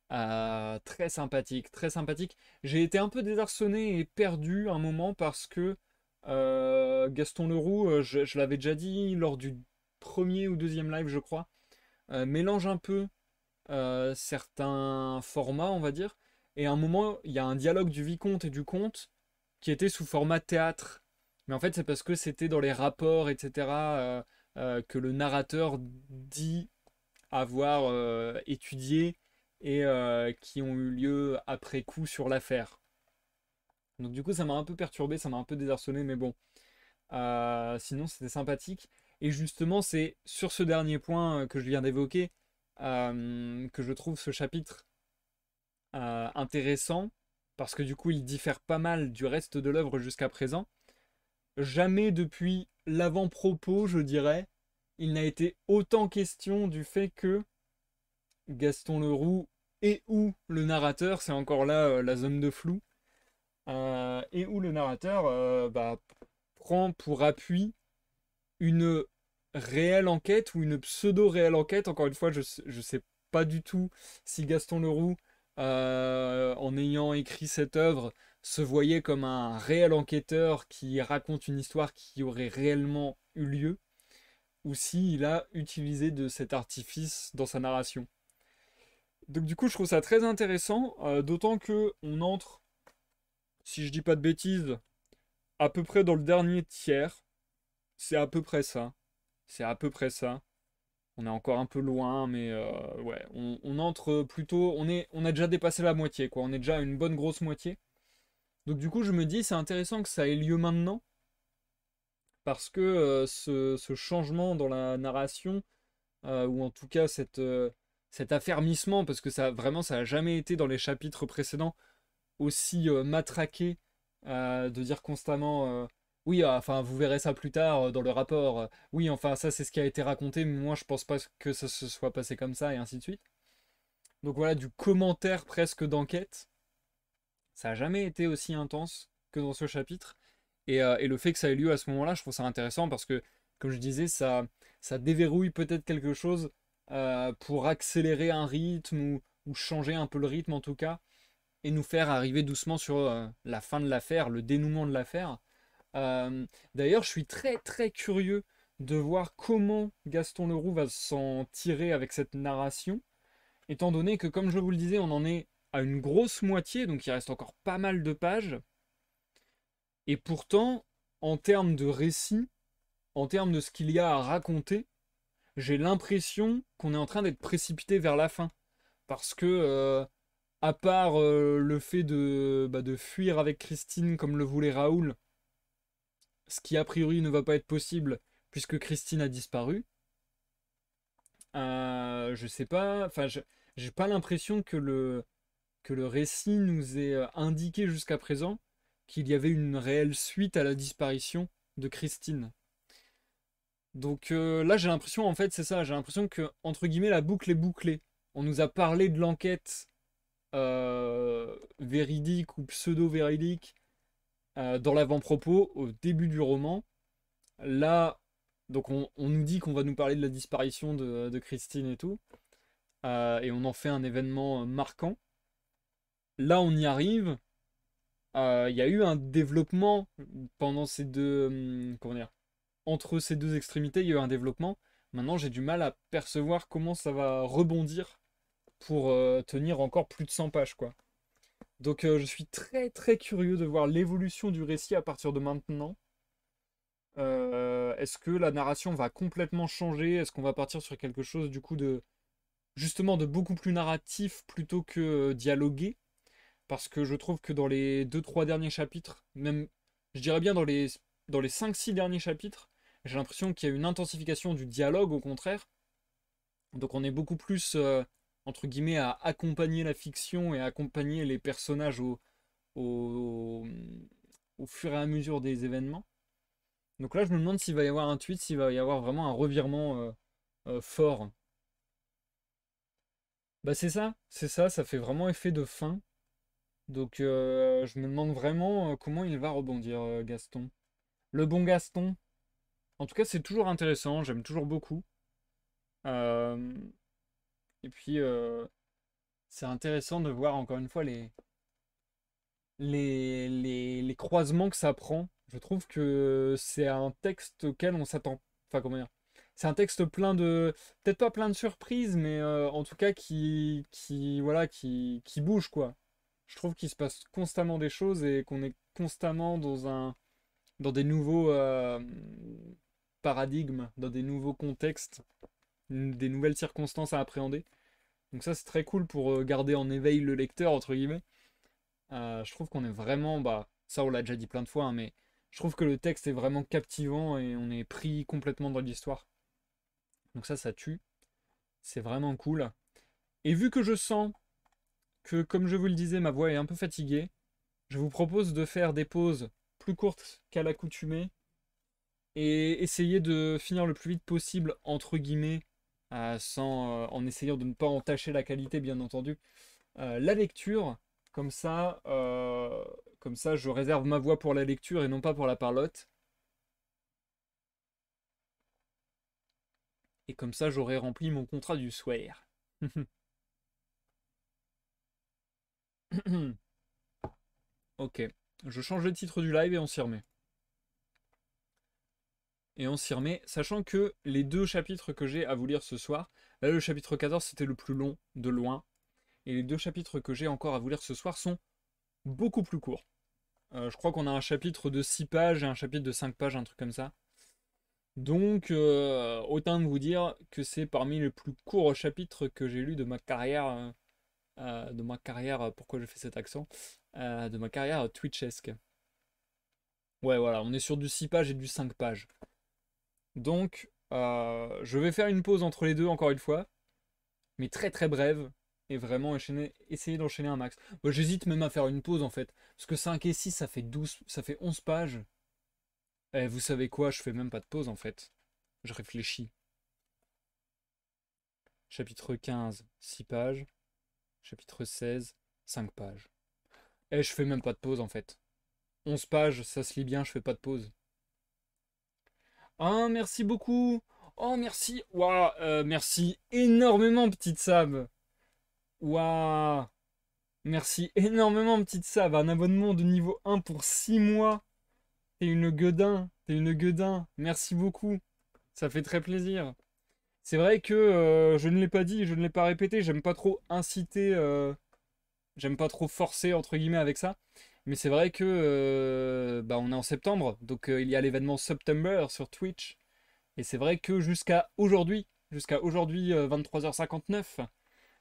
très sympathique, très sympathique. J'ai été un peu désarçonné et perdu un moment parce que Gaston Leroux, je l'avais déjà dit lors du premier ou deuxième live, je crois, mélange un peu certains formats, on va dire. Et à un moment, il y a un dialogue du vicomte et du comte qui était sous format théâtre. Mais en fait, c'est parce que c'était dans les rapports, etc., que le narrateur dit avoir étudié et qui ont eu lieu après coup sur l'affaire. Donc du coup, ça m'a un peu perturbé, ça m'a un peu désarçonné, mais bon. Sinon, c'était sympathique. Et justement, c'est sur ce dernier point que je viens d'évoquer que je trouve ce chapitre intéressant, parce que du coup, il diffère pas mal du reste de l'œuvre jusqu'à présent. Jamais depuis l'avant-propos, je dirais, il n'a été autant question du fait que Gaston Leroux et ou le narrateur, c'est encore là la zone de flou, et où le narrateur prend pour appui une réelle enquête ou une pseudo-réelle enquête. Encore une fois, je sais pas du tout si Gaston Leroux, en ayant écrit cette œuvre, se voyait comme un réel enquêteur qui raconte une histoire qui aurait réellement eu lieu, ou s'il a utilisé de cet artifice dans sa narration. Donc du coup, je trouve ça très intéressant, d'autant que on entre, si je dis pas de bêtises, à peu près dans le dernier tiers. C'est à peu près ça. C'est à peu près ça. On est encore un peu loin, mais ouais, on entre plutôt, on a déjà dépassé la moitié, quoi. On est déjà à une bonne grosse moitié. Donc du coup, je me dis, c'est intéressant que ça ait lieu maintenant, parce que ce changement dans la narration, ou en tout cas cet affermissement, parce que ça vraiment, ça a jamais été dans les chapitres précédents aussi matraqué de dire constamment oui, enfin vous verrez ça plus tard dans le rapport, oui, enfin ça c'est ce qui a été raconté, mais moi je pense pas que ça se soit passé comme ça et ainsi de suite. Donc voilà, du commentaire presque d'enquête, ça a jamais été aussi intense que dans ce chapitre. Et le fait que ça ait lieu à ce moment-là, je trouve ça intéressant parce que, comme je disais, ça déverrouille peut-être quelque chose pour accélérer un rythme ou changer un peu le rythme en tout cas et nous faire arriver doucement sur la fin de l'affaire, le dénouement de l'affaire. D'ailleurs, je suis très très curieux de voir comment Gaston Leroux va s'en tirer avec cette narration, étant donné que, comme je vous le disais, on en est à une grosse moitié, donc il reste encore pas mal de pages. Et pourtant, en termes de récit, en termes de ce qu'il y a à raconter, j'ai l'impression qu'on est en train d'être précipité vers la fin. Parce que à part le fait de fuir avec Christine comme le voulait Raoul, ce qui a priori ne va pas être possible puisque Christine a disparu, je sais pas, enfin j'ai pas l'impression que le récit nous ait indiqué jusqu'à présent qu'il y avait une réelle suite à la disparition de Christine. Donc là j'ai l'impression en fait c'est ça, j'ai l'impression que entre guillemets la boucle est bouclée. On nous a parlé de l'enquête véridique ou pseudo-véridique dans l'avant-propos, au début du roman. Là, donc on nous dit qu'on va nous parler de la disparition de Christine et tout, et on en fait un événement marquant. Là, on y arrive. Il y a eu un développement pendant ces deux, comment dire, entre ces deux extrémités, il y a eu un développement. Maintenant, j'ai du mal à percevoir comment ça va rebondir pour tenir encore plus de 100 pages, quoi. Donc je suis très très curieux de voir l'évolution du récit à partir de maintenant. Est-ce que la narration va complètement changer? Est-ce qu'on va partir sur quelque chose du coup de, justement de beaucoup plus narratif plutôt que dialogué. Parce que je trouve que dans les deux trois derniers chapitres, même je dirais bien dans les cinq six derniers chapitres, j'ai l'impression qu'il y a une intensification du dialogue au contraire. Donc on est beaucoup plus, entre guillemets, à accompagner la fiction et à accompagner les personnages au, au fur et à mesure des événements. Donc là, je me demande s'il va y avoir un tweet, s'il va y avoir vraiment un revirement fort. Bah c'est ça fait vraiment effet de fin. Donc je me demande vraiment comment il va rebondir, Gaston. Le bon Gaston. En tout cas, c'est toujours intéressant, j'aime toujours beaucoup. Euh, et puis, c'est intéressant de voir encore une fois les croisements que ça prend. Je trouve que c'est un texte auquel on s'attend. Enfin, comment dire? C'est un texte plein de. Peut-être pas plein de surprises, mais en tout cas voilà, qui bouge, quoi. Je trouve qu'il se passe constamment des choses et qu'on est constamment dans des nouveaux paradigmes, dans des nouveaux contextes, des nouvelles circonstances à appréhender. Donc ça, c'est très cool pour garder en éveil le lecteur, entre guillemets. Je trouve qu'on est vraiment, bah, ça on l'a déjà dit plein de fois, hein, mais je trouve que le texte est vraiment captivant et on est pris complètement dans l'histoire. Donc ça tue. C'est vraiment cool. Et vu que je sens que, comme je vous le disais, ma voix est un peu fatiguée, je vous propose de faire des pauses plus courtes qu'à l'accoutumée et essayer de finir le plus vite possible, entre guillemets, en essayant de ne pas entacher la qualité, bien entendu, la lecture. Comme ça, je réserve ma voix pour la lecture et non pas pour la parlotte. Et comme ça, j'aurai rempli mon contrat du soir. Ok, je change le titre du live et on s'y remet. Et on s'y remet, sachant que les deux chapitres que j'ai à vous lire ce soir, là le chapitre 14 c'était le plus long de loin, et les deux chapitres que j'ai encore à vous lire ce soir sont beaucoup plus courts. Je crois qu'on a un chapitre de 6 pages et un chapitre de 5 pages, un truc comme ça. Donc, autant vous dire que c'est parmi les plus courts chapitres que j'ai lus de ma carrière, pourquoi je fais cet accent, de ma carrière twitchesque. Ouais, voilà, on est sur du 6 pages et du 5 pages. Donc, je vais faire une pause entre les deux, encore une fois, mais très très brève, et vraiment essayer d'enchaîner un max. Moi, j'hésite même à faire une pause, en fait, parce que 5 et 6, ça fait 11 pages. Et vous savez quoi, je fais même pas de pause, en fait. Je réfléchis. Chapitre 15, 6 pages. Chapitre 16, 5 pages. Et je fais même pas de pause en fait. 11 pages, ça se lit bien, je fais pas de pause. Ah, merci beaucoup. Oh, merci. Waouh, merci énormément, petite Sab. Waouh. Merci énormément, petite Sab. Un abonnement de niveau 1 pour 6 mois. T'es une gueudin. T'es une gueudin. Merci beaucoup. Ça fait très plaisir. C'est vrai que je ne l'ai pas dit, je ne l'ai pas répété. J'aime pas trop inciter. J'aime pas trop forcer entre guillemets avec ça. Mais c'est vrai que bah, on est en septembre, donc il y a l'événement September sur Twitch. Et c'est vrai que jusqu'à aujourd'hui 23h59,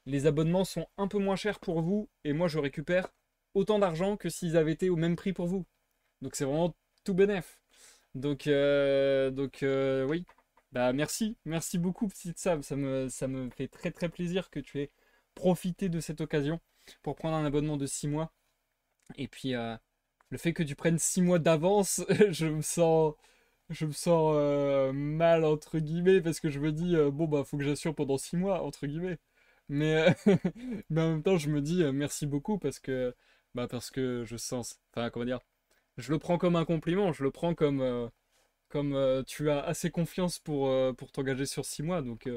les abonnements sont un peu moins chers pour vous. Et moi je récupère autant d'argent que s'ils avaient été au même prix pour vous. Donc c'est vraiment tout bénef. Donc oui. Bah merci beaucoup petite Sam. Ça me fait très très plaisir que tu aies profité de cette occasion pour prendre un abonnement de 6 mois. Et puis, le fait que tu prennes 6 mois d'avance, je me sens mal, entre guillemets, parce que je me dis, bon, bah, faut que j'assure pendant 6 mois, entre guillemets. Mais, mais en même temps, je me dis, merci beaucoup, parce que je sens, enfin, comment dire, je le prends comme un compliment, je le prends comme tu as assez confiance pour t'engager sur 6 mois. Donc,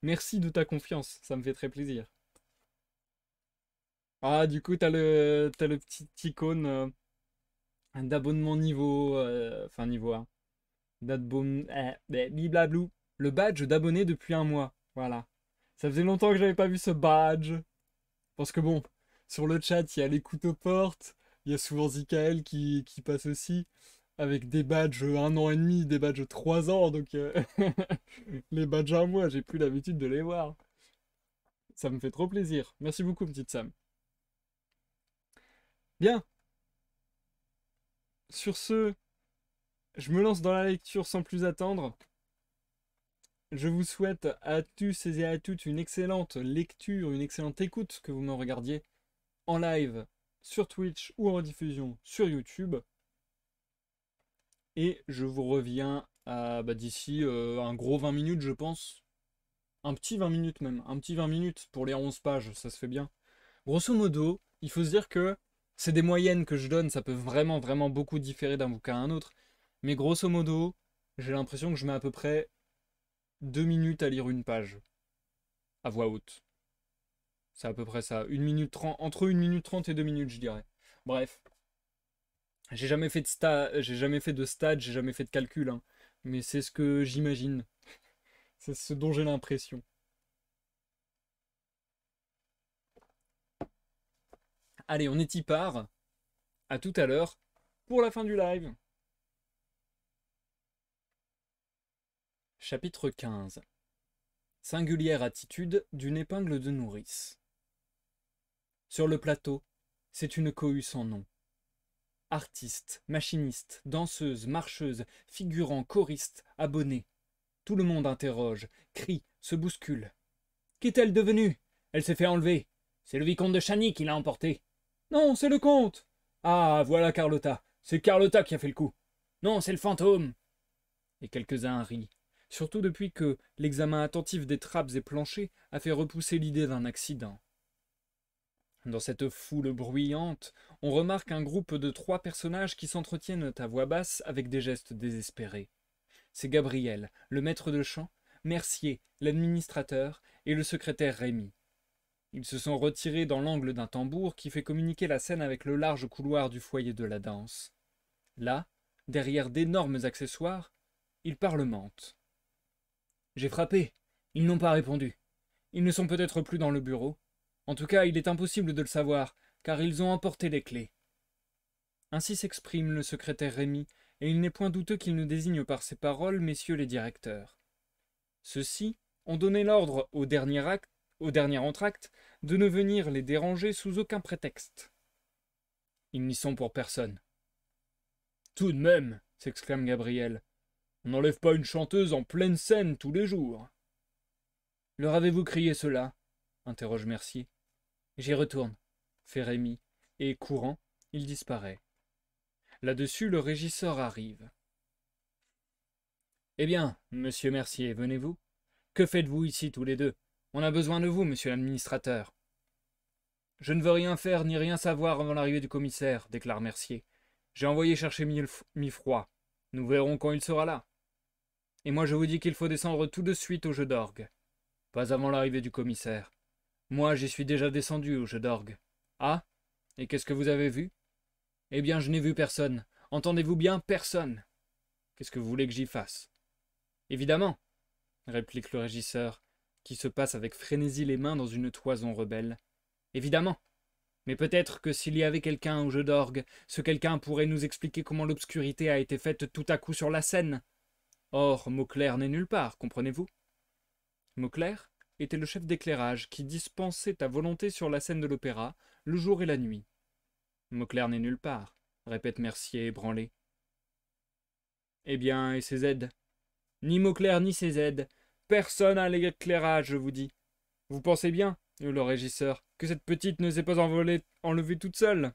merci de ta confiance, ça me fait très plaisir. Ah, du coup, t'as le petit icône d'abonnement enfin niveau 1. Bliblablou. Le badge d'abonné depuis un mois. Voilà. Ça faisait longtemps que j'avais pas vu ce badge. Parce que bon, sur le chat, il y a l'écoute aux portes. Il y a souvent Zikael qui passe aussi. Avec des badges 1 an et demi, des badges 3 ans. Donc les badges un mois, j'ai plus l'habitude de les voir. Ça me fait trop plaisir. Merci beaucoup, petite Sam. Bien. Sur ce, je me lance dans la lecture sans plus attendre. Je vous souhaite à tous et à toutes une excellente lecture, une excellente écoute, que vous me regardiez en live sur Twitch ou en rediffusion sur YouTube. Et je vous reviens d'ici un gros 20 minutes, je pense. Un petit 20 minutes même. Un petit 20 minutes pour les 11 pages, ça se fait bien. Grosso modo, il faut se dire que c'est des moyennes que je donne, ça peut vraiment, vraiment beaucoup différer d'un bouquin à un autre. Mais grosso modo, j'ai l'impression que je mets à peu près 2 minutes à lire une page, à voix haute. C'est à peu près ça, 1 minute 30, entre 1 minute 30 et 2 minutes, je dirais. Bref, j'ai jamais fait de stade, j'ai jamais fait de calcul, hein. Mais c'est ce que j'imagine. C'est ce dont j'ai l'impression. Allez, on est y part. À tout à l'heure pour la fin du live. Chapitre 15. Singulière attitude d'une épingle de nourrice. Sur le plateau, c'est une cohue sans nom. Artistes, machinistes, danseuses, marcheuses, figurants, choristes, abonnés. Tout le monde interroge, crie, se bouscule. Qu'est-elle devenue? Elle s'est fait enlever. C'est le vicomte de Chagny qui l'a emportée. Non, c'est le comte. Ah, voilà Carlotta. C'est Carlotta qui a fait le coup. Non, c'est le fantôme. Et quelques-uns rient. Surtout depuis que l'examen attentif des trappes et planchers a fait repousser l'idée d'un accident. Dans cette foule bruyante, on remarque un groupe de 3 personnages qui s'entretiennent à voix basse avec des gestes désespérés. C'est Gabriel, le maître de chant, Mercier, l'administrateur, et le secrétaire Rémy. Ils se sont retirés dans l'angle d'un tambour qui fait communiquer la scène avec le large couloir du foyer de la danse. Là, derrière d'énormes accessoires, ils parlementent. J'ai frappé. Ils n'ont pas répondu. Ils ne sont peut-être plus dans le bureau. En tout cas, il est impossible de le savoir, car ils ont emporté les clés. Ainsi s'exprime le secrétaire Rémy, et il n'est point douteux qu'il ne désigne par ces paroles messieurs les directeurs. Ceux-ci ont donné l'ordre au dernier entracte de ne venir les déranger sous aucun prétexte. Ils n'y sont pour personne. Tout de même, s'exclame Gabriel, on n'enlève pas une chanteuse en pleine scène tous les jours. Leur avez-vous crié cela? Interroge Mercier. J'y retourne, fait Rémy, et courant, il disparaît. Là-dessus, le régisseur arrive. Eh bien, monsieur Mercier, venez-vous? Que faites-vous ici tous les deux? On a besoin de vous, monsieur l'administrateur. Je ne veux rien faire ni rien savoir avant l'arrivée du commissaire, déclare Mercier. J'ai envoyé chercher Mifroi. Nous verrons quand il sera là. Et moi je vous dis qu'il faut descendre tout de suite au jeu d'orgue. Pas avant l'arrivée du commissaire. Moi j'y suis déjà descendu au jeu d'orgue. Ah? Et qu'est-ce que vous avez vu? Eh bien je n'ai vu personne. Entendez-vous bien, personne. Qu'est-ce que vous voulez que j'y fasse? Évidemment, réplique le régisseur, qui se passe avec frénésie les mains dans une toison rebelle. Évidemment. Mais peut-être que s'il y avait quelqu'un au jeu d'orgue, ce quelqu'un pourrait nous expliquer comment l'obscurité a été faite tout à coup sur la scène. Or, Mauclair n'est nulle part, comprenez-vous? Mauclair était le chef d'éclairage qui dispensait à volonté sur la scène de l'opéra, le jour et la nuit. Mauclair n'est nulle part, répète Mercier ébranlé. Eh bien, et ses aides? Ni Mauclair ni ses aides. Personne à l'éclairage, je vous dis. Vous pensez bien, le régisseur, que cette petite ne s'est pas enlevée toute seule?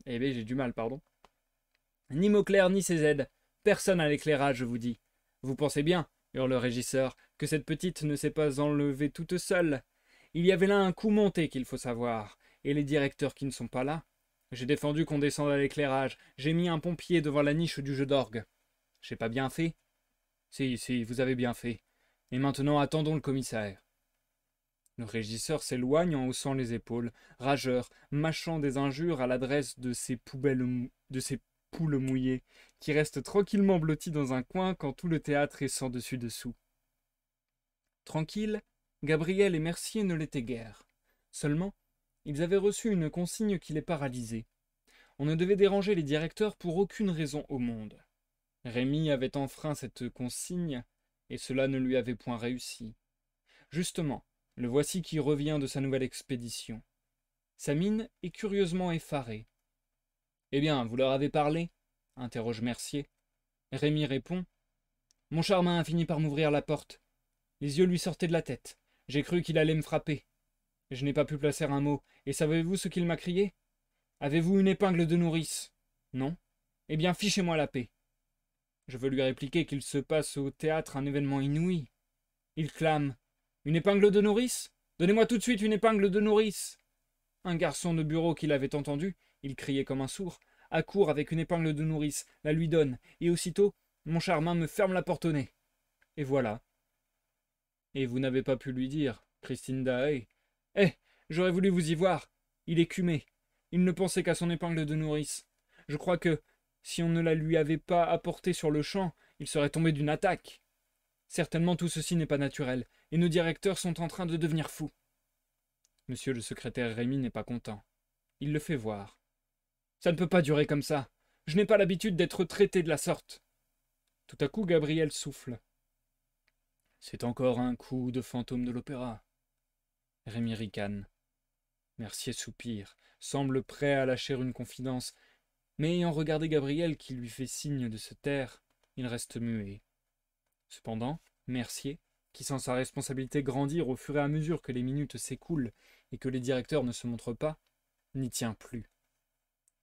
Eh bien, j'ai du mal, pardon. Ni Mauclair ni ses aides. Personne à l'éclairage, je vous dis. Vous pensez bien, hurle le régisseur, que cette petite ne s'est pas enlevée toute seule. Il y avait là un coup monté qu'il faut savoir, et les directeurs qui ne sont pas là. J'ai défendu qu'on descende à l'éclairage, j'ai mis un pompier devant la niche du jeu d'orgue. J'ai pas bien fait? Si, vous avez bien fait. Et maintenant attendons le commissaire. Le régisseur s'éloigne en haussant les épaules, rageur, mâchant des injures à l'adresse de ces poules mouillées, qui restent tranquillement blotties dans un coin quand tout le théâtre est sans dessus-dessous. Tranquille, Gabriel et Mercier ne l'étaient guère. Seulement, ils avaient reçu une consigne qui les paralysait. On ne devait déranger les directeurs pour aucune raison au monde. Rémy avait enfreint cette consigne, et cela ne lui avait point réussi. Justement, Le voici qui revient de sa nouvelle expédition. Sa mine est curieusement effarée. « Eh bien, vous leur avez parlé ?» interroge Mercier. Rémi répond. « Mon Charmin a fini par m'ouvrir la porte. Les yeux lui sortaient de la tête. J'ai cru qu'il allait me frapper. Je n'ai pas pu placer un mot. Et savez-vous ce qu'il m'a crié? Avez-vous une épingle de nourrice? Non? Eh bien, fichez-moi la paix. Je veux lui répliquer qu'il se passe au théâtre un événement inouï. Il clame. Une épingle de nourrice? Donnez-moi tout de suite une épingle de nourrice. Un garçon de bureau qui l'avait entendu, il criait comme un sourd, accourt avec une épingle de nourrice, la lui donne, et aussitôt, mon Charmin me ferme la porte au nez. Et voilà. Et vous n'avez pas pu lui dire, Christine Daae. Eh, j'aurais voulu vous y voir. Il écumait. Il ne pensait qu'à son épingle de nourrice. Je crois que, si on ne la lui avait pas apportée sur le champ, il serait tombé d'une attaque. Certainement tout ceci n'est pas naturel, et nos directeurs sont en train de devenir fous. Monsieur le secrétaire Rémy n'est pas content. Il le fait voir. Ça ne peut pas durer comme ça. Je n'ai pas l'habitude d'être traité de la sorte. Tout à coup, Gabriel souffle. C'est encore un coup de fantôme de l'opéra. Rémy ricane. Mercier soupire, semble prêt à lâcher une confidence, mais ayant regardé Gabriel qui lui fait signe de se taire, il reste muet. Cependant, Mercier, qui sent sa responsabilité grandir au fur et à mesure que les minutes s'écoulent et que les directeurs ne se montrent pas, n'y tient plus.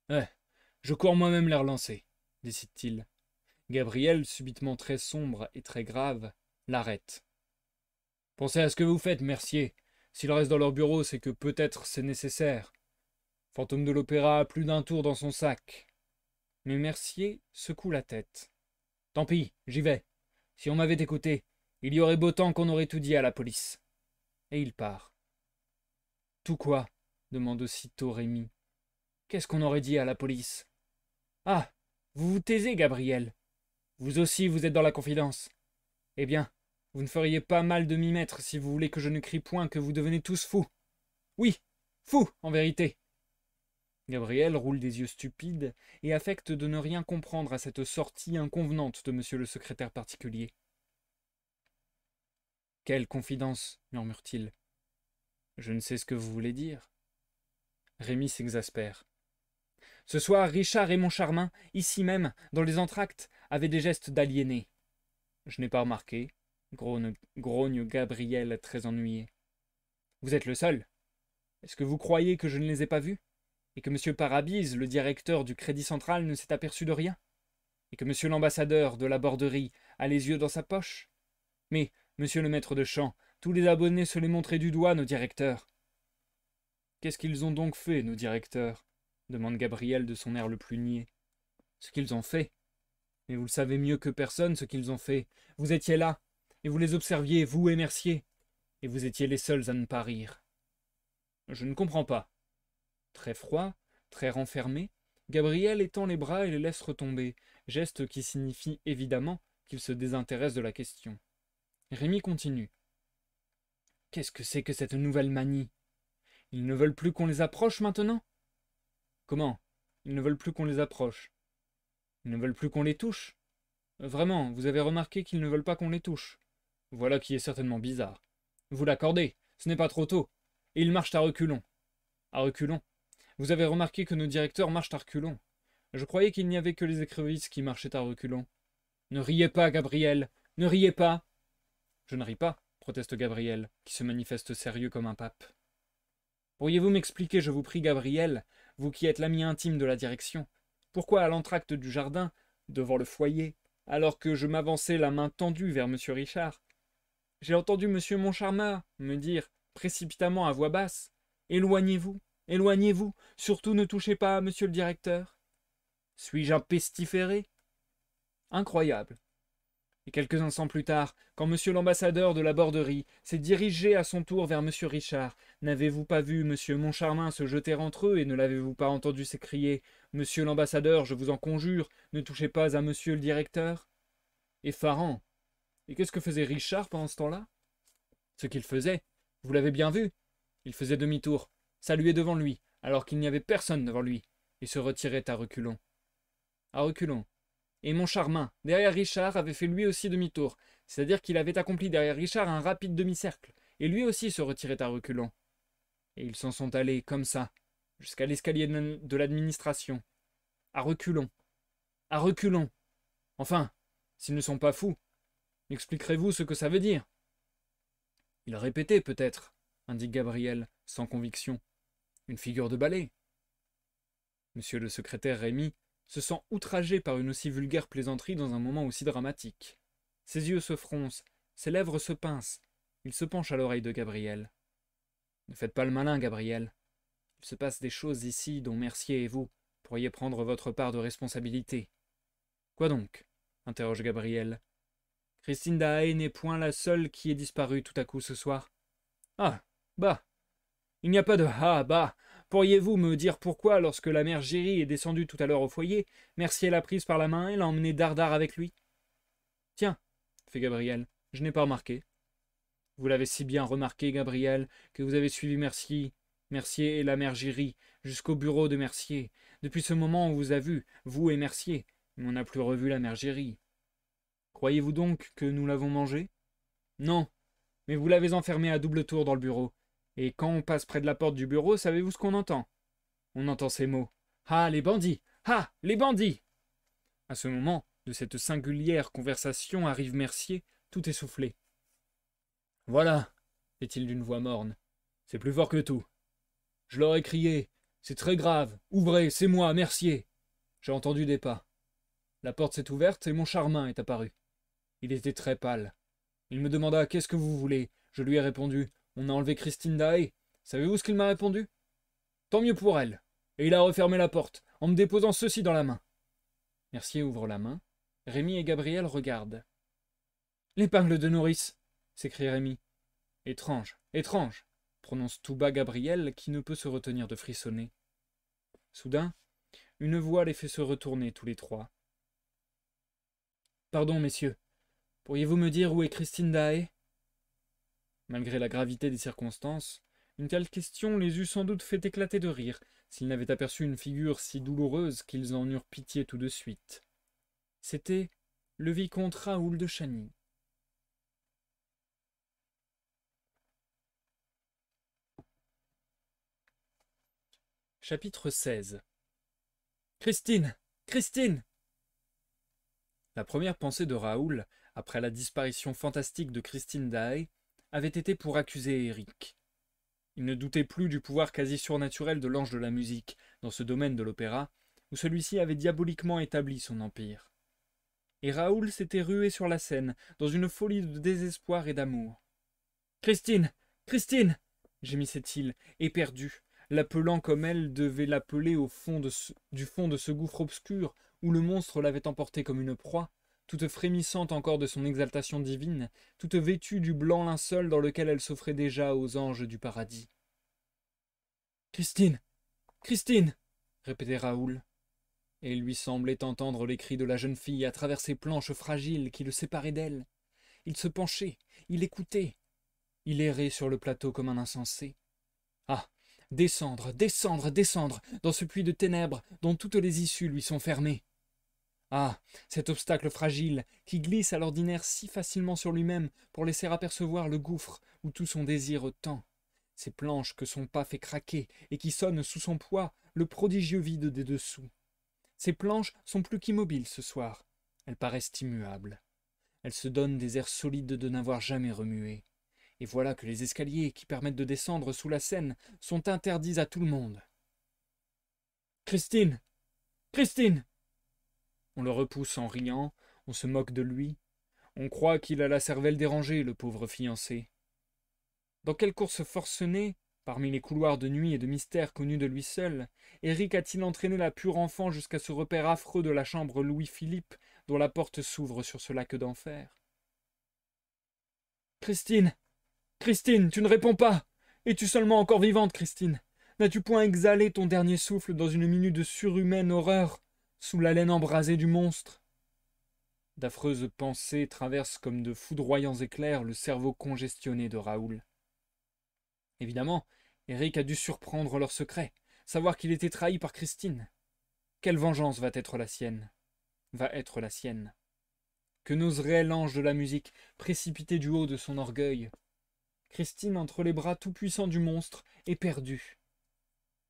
« Je cours moi-même les relancer, décide-t-il. Gabriel, subitement très sombre et très grave, l'arrête. « Pensez à ce que vous faites, Mercier. S'ils restent dans leur bureau, c'est que peut-être c'est nécessaire. Fantôme de l'opéra a plus d'un tour dans son sac. » Mais Mercier secoue la tête. « Tant pis, j'y vais. Si on m'avait écouté, il y aurait beau temps qu'on aurait tout dit à la police. » Et il part. « Tout quoi ?» demande aussitôt Rémy. « Qu'est-ce qu'on aurait dit à la police ?»« Ah, vous vous taisez, Gabriel. Vous aussi, vous êtes dans la confidence. Eh bien, vous ne feriez pas mal de m'y mettre si vous voulez que je ne crie point que vous devenez tous fous. Oui, fous, en vérité. » Gabriel roule des yeux stupides et affecte de ne rien comprendre à cette sortie inconvenante de monsieur le secrétaire particulier. « Quelle confidence » murmure-t-il. « Je ne sais ce que vous voulez dire. » Rémy s'exaspère. « Ce soir, Richard et mon Charmin, ici même, dans les entr'actes, avaient des gestes d'aliénés. »« Je n'ai pas remarqué, » grogne Gabriel très ennuyé. « Vous êtes le seul. Est-ce que vous croyez que je ne les ai pas vus? Et que M. Parabise, le directeur du Crédit Central, ne s'est aperçu de rien? Et que M. l'ambassadeur de la Borderie a les yeux dans sa poche? Mais, monsieur le maître de chant, tous les abonnés se les montraient du doigt, nos directeurs. »« Qu'est-ce qu'ils ont donc fait, nos directeurs ?» demande Gabriel de son air le plus niais. « Ce qu'ils ont fait? Mais vous le savez mieux que personne ce qu'ils ont fait. Vous étiez là, et vous les observiez, vous et Mercier, et vous étiez les seuls à ne pas rire. » Je ne comprends pas. Très froid, très renfermé, Gabriel étend les bras et les laisse retomber, geste qui signifie évidemment qu'il se désintéresse de la question. Rémy continue. « Qu'est-ce que c'est que cette nouvelle manie? Ils ne veulent plus qu'on les approche maintenant? » Comment? Ils ne veulent plus qu'on les approche. Ils ne veulent plus qu'on les touche? Vraiment, vous avez remarqué qu'ils ne veulent pas qu'on les touche. Voilà qui est certainement bizarre. Vous l'accordez, ce n'est pas trop tôt. Et ils marchent à reculons. À reculons? Vous avez remarqué que nos directeurs marchent à reculons. Je croyais qu'il n'y avait que les écrevisses qui marchaient à reculons. Ne riez pas, Gabriel, ne riez pas. Je ne ris pas, proteste Gabriel, qui se manifeste sérieux comme un pape. Pourriez-vous m'expliquer, je vous prie, Gabriel, vous qui êtes l'ami intime de la direction, pourquoi à l'entracte du jardin, devant le foyer, alors que je m'avançais la main tendue vers M. Richard, j'ai entendu M. Moncharmin me dire, précipitamment à voix basse, « Éloignez-vous, éloignez-vous, surtout ne touchez pas à M. le directeur. » Suis-je un pestiféré? Incroyable. Et quelques instants plus tard, quand M. l'ambassadeur de la Borderie s'est dirigé à son tour vers M. Richard, n'avez-vous pas vu M. Moncharmin se jeter entre eux et ne l'avez-vous pas entendu s'écrier « Monsieur l'ambassadeur, je vous en conjure, ne touchez pas à monsieur le directeur » Effarant. Et qu'est-ce que faisait Richard pendant ce temps-là? Ce qu'il faisait, vous l'avez bien vu. Il faisait demi-tour, saluait devant lui, alors qu'il n'y avait personne devant lui, et se retirait à reculons. À reculons. Et Moncharmin, derrière Richard, avait fait lui aussi demi-tour, c'est-à-dire qu'il avait accompli derrière Richard un rapide demi-cercle, et lui aussi se retirait à reculons. Et ils s'en sont allés, comme ça, jusqu'à l'escalier de l'administration. À reculons. À reculons. Enfin, s'ils ne sont pas fous, m'expliquerez-vous ce que ça veut dire? Il répétait peut-être, indique Gabriel, sans conviction. Une figure de ballet. Monsieur le secrétaire Rémy se sent outragé par une aussi vulgaire plaisanterie dans un moment aussi dramatique. Ses yeux se froncent, ses lèvres se pincent. Il se penche à l'oreille de Gabriel. Ne faites pas le malin, Gabriel. Il se passe des choses ici dont Mercier et vous pourriez prendre votre part de responsabilité. Quoi donc? Interroge Gabriel. Christine Daae n'est point la seule qui est disparue tout à coup ce soir. Ah, bah. Il n'y a pas de ah, bah. Pourriez-vous me dire pourquoi, lorsque la mère Géry est descendue tout à l'heure au foyer, Mercier l'a prise par la main et l'a emmenée dardard avec lui? Tiens, fait Gabriel, je n'ai pas remarqué. Vous l'avez si bien remarqué, Gabriel, que vous avez suivi Mercier et la mère Géry, jusqu'au bureau de Mercier. Depuis ce moment, on vous a vu, vous et Mercier, mais on n'a plus revu la mère Géry. Croyez-vous donc que nous l'avons mangée? Non, mais vous l'avez enfermée à double tour dans le bureau. Et quand on passe près de la porte du bureau, savez-vous ce qu'on entend? On entend ces mots. Ah, les bandits! Ah, les bandits! À ce moment, de cette singulière conversation arrive Mercier, tout essoufflé. Voilà, dit-il d'une voix morne. C'est plus fort que tout. Je leur ai crié. C'est très grave. Ouvrez, c'est moi, Mercier. J'ai entendu des pas. La porte s'est ouverte et mon Charmin est apparu. Il était très pâle. Il me demanda qu'est-ce que vous voulez. Je lui ai répondu. On a enlevé Christine Daae. Savez-vous ce qu'il m'a répondu? Tant mieux pour elle. Et il a refermé la porte, en me déposant ceci dans la main. Mercier ouvre la main. Rémy et Gabriel regardent. L'épingle de nourrice, s'écrie Rémy. Étrange, étrange, prononce tout bas Gabriel, qui ne peut se retenir de frissonner. Soudain, une voix les fait se retourner tous les trois. Pardon, messieurs, pourriez-vous me dire où est Christine Daae? Malgré la gravité des circonstances, une telle question les eût sans doute fait éclater de rire, s'ils n'avaient aperçu une figure si douloureuse qu'ils en eurent pitié tout de suite. C'était le vicomte Raoul de Chagny. Chapitre 16. Christine! Christine! La première pensée de Raoul, après la disparition fantastique de Christine Daae, avait été pour accuser Éric. Il ne doutait plus du pouvoir quasi surnaturel de l'ange de la musique dans ce domaine de l'opéra, où celui-ci avait diaboliquement établi son empire. Et Raoul s'était rué sur la scène, dans une folie de désespoir et d'amour. « Christine! Christine !» gémissait-il, éperdu, l'appelant comme elle devait l'appeler du fond de ce gouffre obscur où le monstre l'avait emporté comme une proie, toute frémissante encore de son exaltation divine, toute vêtue du blanc linceul dans lequel elle s'offrait déjà aux anges du paradis. « Christine! Christine !» répétait Raoul, et il lui semblait entendre les cris de la jeune fille à travers ces planches fragiles qui le séparaient d'elle. Il se penchait, il écoutait, il errait sur le plateau comme un insensé. Ah! Descendre, descendre, descendre, dans ce puits de ténèbres dont toutes les issues lui sont fermées. Ah! Cet obstacle fragile, qui glisse à l'ordinaire si facilement sur lui-même pour laisser apercevoir le gouffre où tout son désir tend. Ces planches que son pas fait craquer et qui sonnent sous son poids le prodigieux vide des dessous. Ces planches sont plus qu'immobiles ce soir. Elles paraissent immuables. Elles se donnent des airs solides de n'avoir jamais remué. Et voilà que les escaliers qui permettent de descendre sous la Seine sont interdits à tout le monde. « Christine! Christine !» On le repousse en riant, on se moque de lui. On croit qu'il a la cervelle dérangée, le pauvre fiancé. Dans quelle course forcenée, parmi les couloirs de nuit et de mystère connus de lui seul, Éric a-t-il entraîné la pure enfant jusqu'à ce repère affreux de la chambre Louis-Philippe, dont la porte s'ouvre sur ce lac d'enfer? « Christine! Christine, tu ne réponds pas! Es-tu seulement encore vivante, Christine? N'as-tu point exhalé ton dernier souffle dans une minute de surhumaine horreur, sous l'haleine embrasée du monstre? » D'affreuses pensées traversent comme de foudroyants éclairs le cerveau congestionné de Raoul. Évidemment, Éric a dû surprendre leur secret, savoir qu'il était trahi par Christine. Quelle vengeance va être la sienne? Que n'oserait l'ange de la musique précipiter du haut de son orgueil? Christine entre les bras tout-puissants du monstre, éperdue.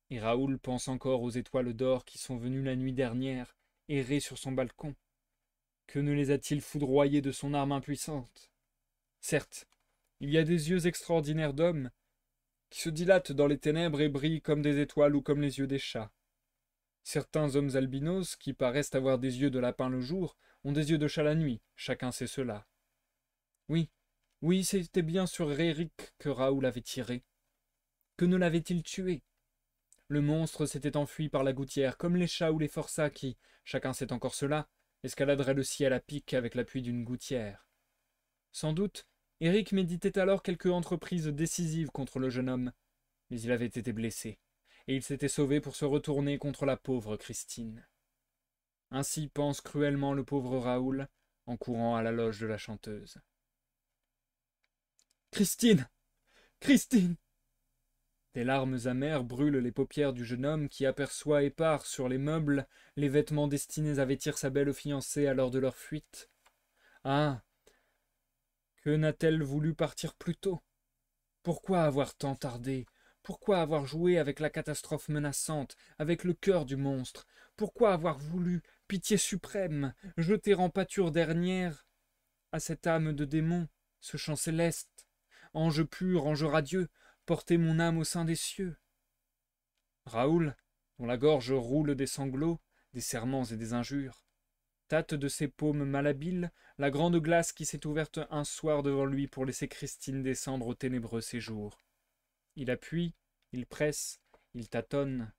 Et Raoul pense encore aux étoiles d'or qui sont venues la nuit dernière, errer sur son balcon. Que ne les a-t-il foudroyées de son arme impuissante? Certes, il y a des yeux extraordinaires d'hommes, qui se dilatent dans les ténèbres et brillent comme des étoiles ou comme les yeux des chats. Certains hommes albinos, qui paraissent avoir des yeux de lapin le jour, ont des yeux de chat la nuit, chacun sait cela. Oui, oui, c'était bien sur Eric que Raoul avait tiré. Que ne l'avait-il tué? Le monstre s'était enfui par la gouttière, comme les chats ou les forçats qui, chacun sait encore cela, escaladeraient le ciel à pic avec l'appui d'une gouttière. Sans doute, Eric méditait alors quelque entreprise décisive contre le jeune homme, mais il avait été blessé, et il s'était sauvé pour se retourner contre la pauvre Christine. Ainsi pense cruellement le pauvre Raoul, en courant à la loge de la chanteuse. « Christine! Christine !» Des larmes amères brûlent les paupières du jeune homme qui aperçoit épars sur les meubles les vêtements destinés à vêtir sa belle fiancée à l'heure de leur fuite. Ah! Que n'a-t-elle voulu partir plus tôt? Pourquoi avoir tant tardé? Pourquoi avoir joué avec la catastrophe menaçante, avec le cœur du monstre? Pourquoi avoir voulu, pitié suprême, jeter en pâture dernière à cette âme de démon, ce chant céleste? Ange pur, ange radieux, portez mon âme au sein des cieux. Raoul, dont la gorge roule des sanglots, des serments et des injures, tâte de ses paumes malhabiles la grande glace qui s'est ouverte un soir devant lui pour laisser Christine descendre au ténébreux séjour. Il appuie, il presse, il tâtonne.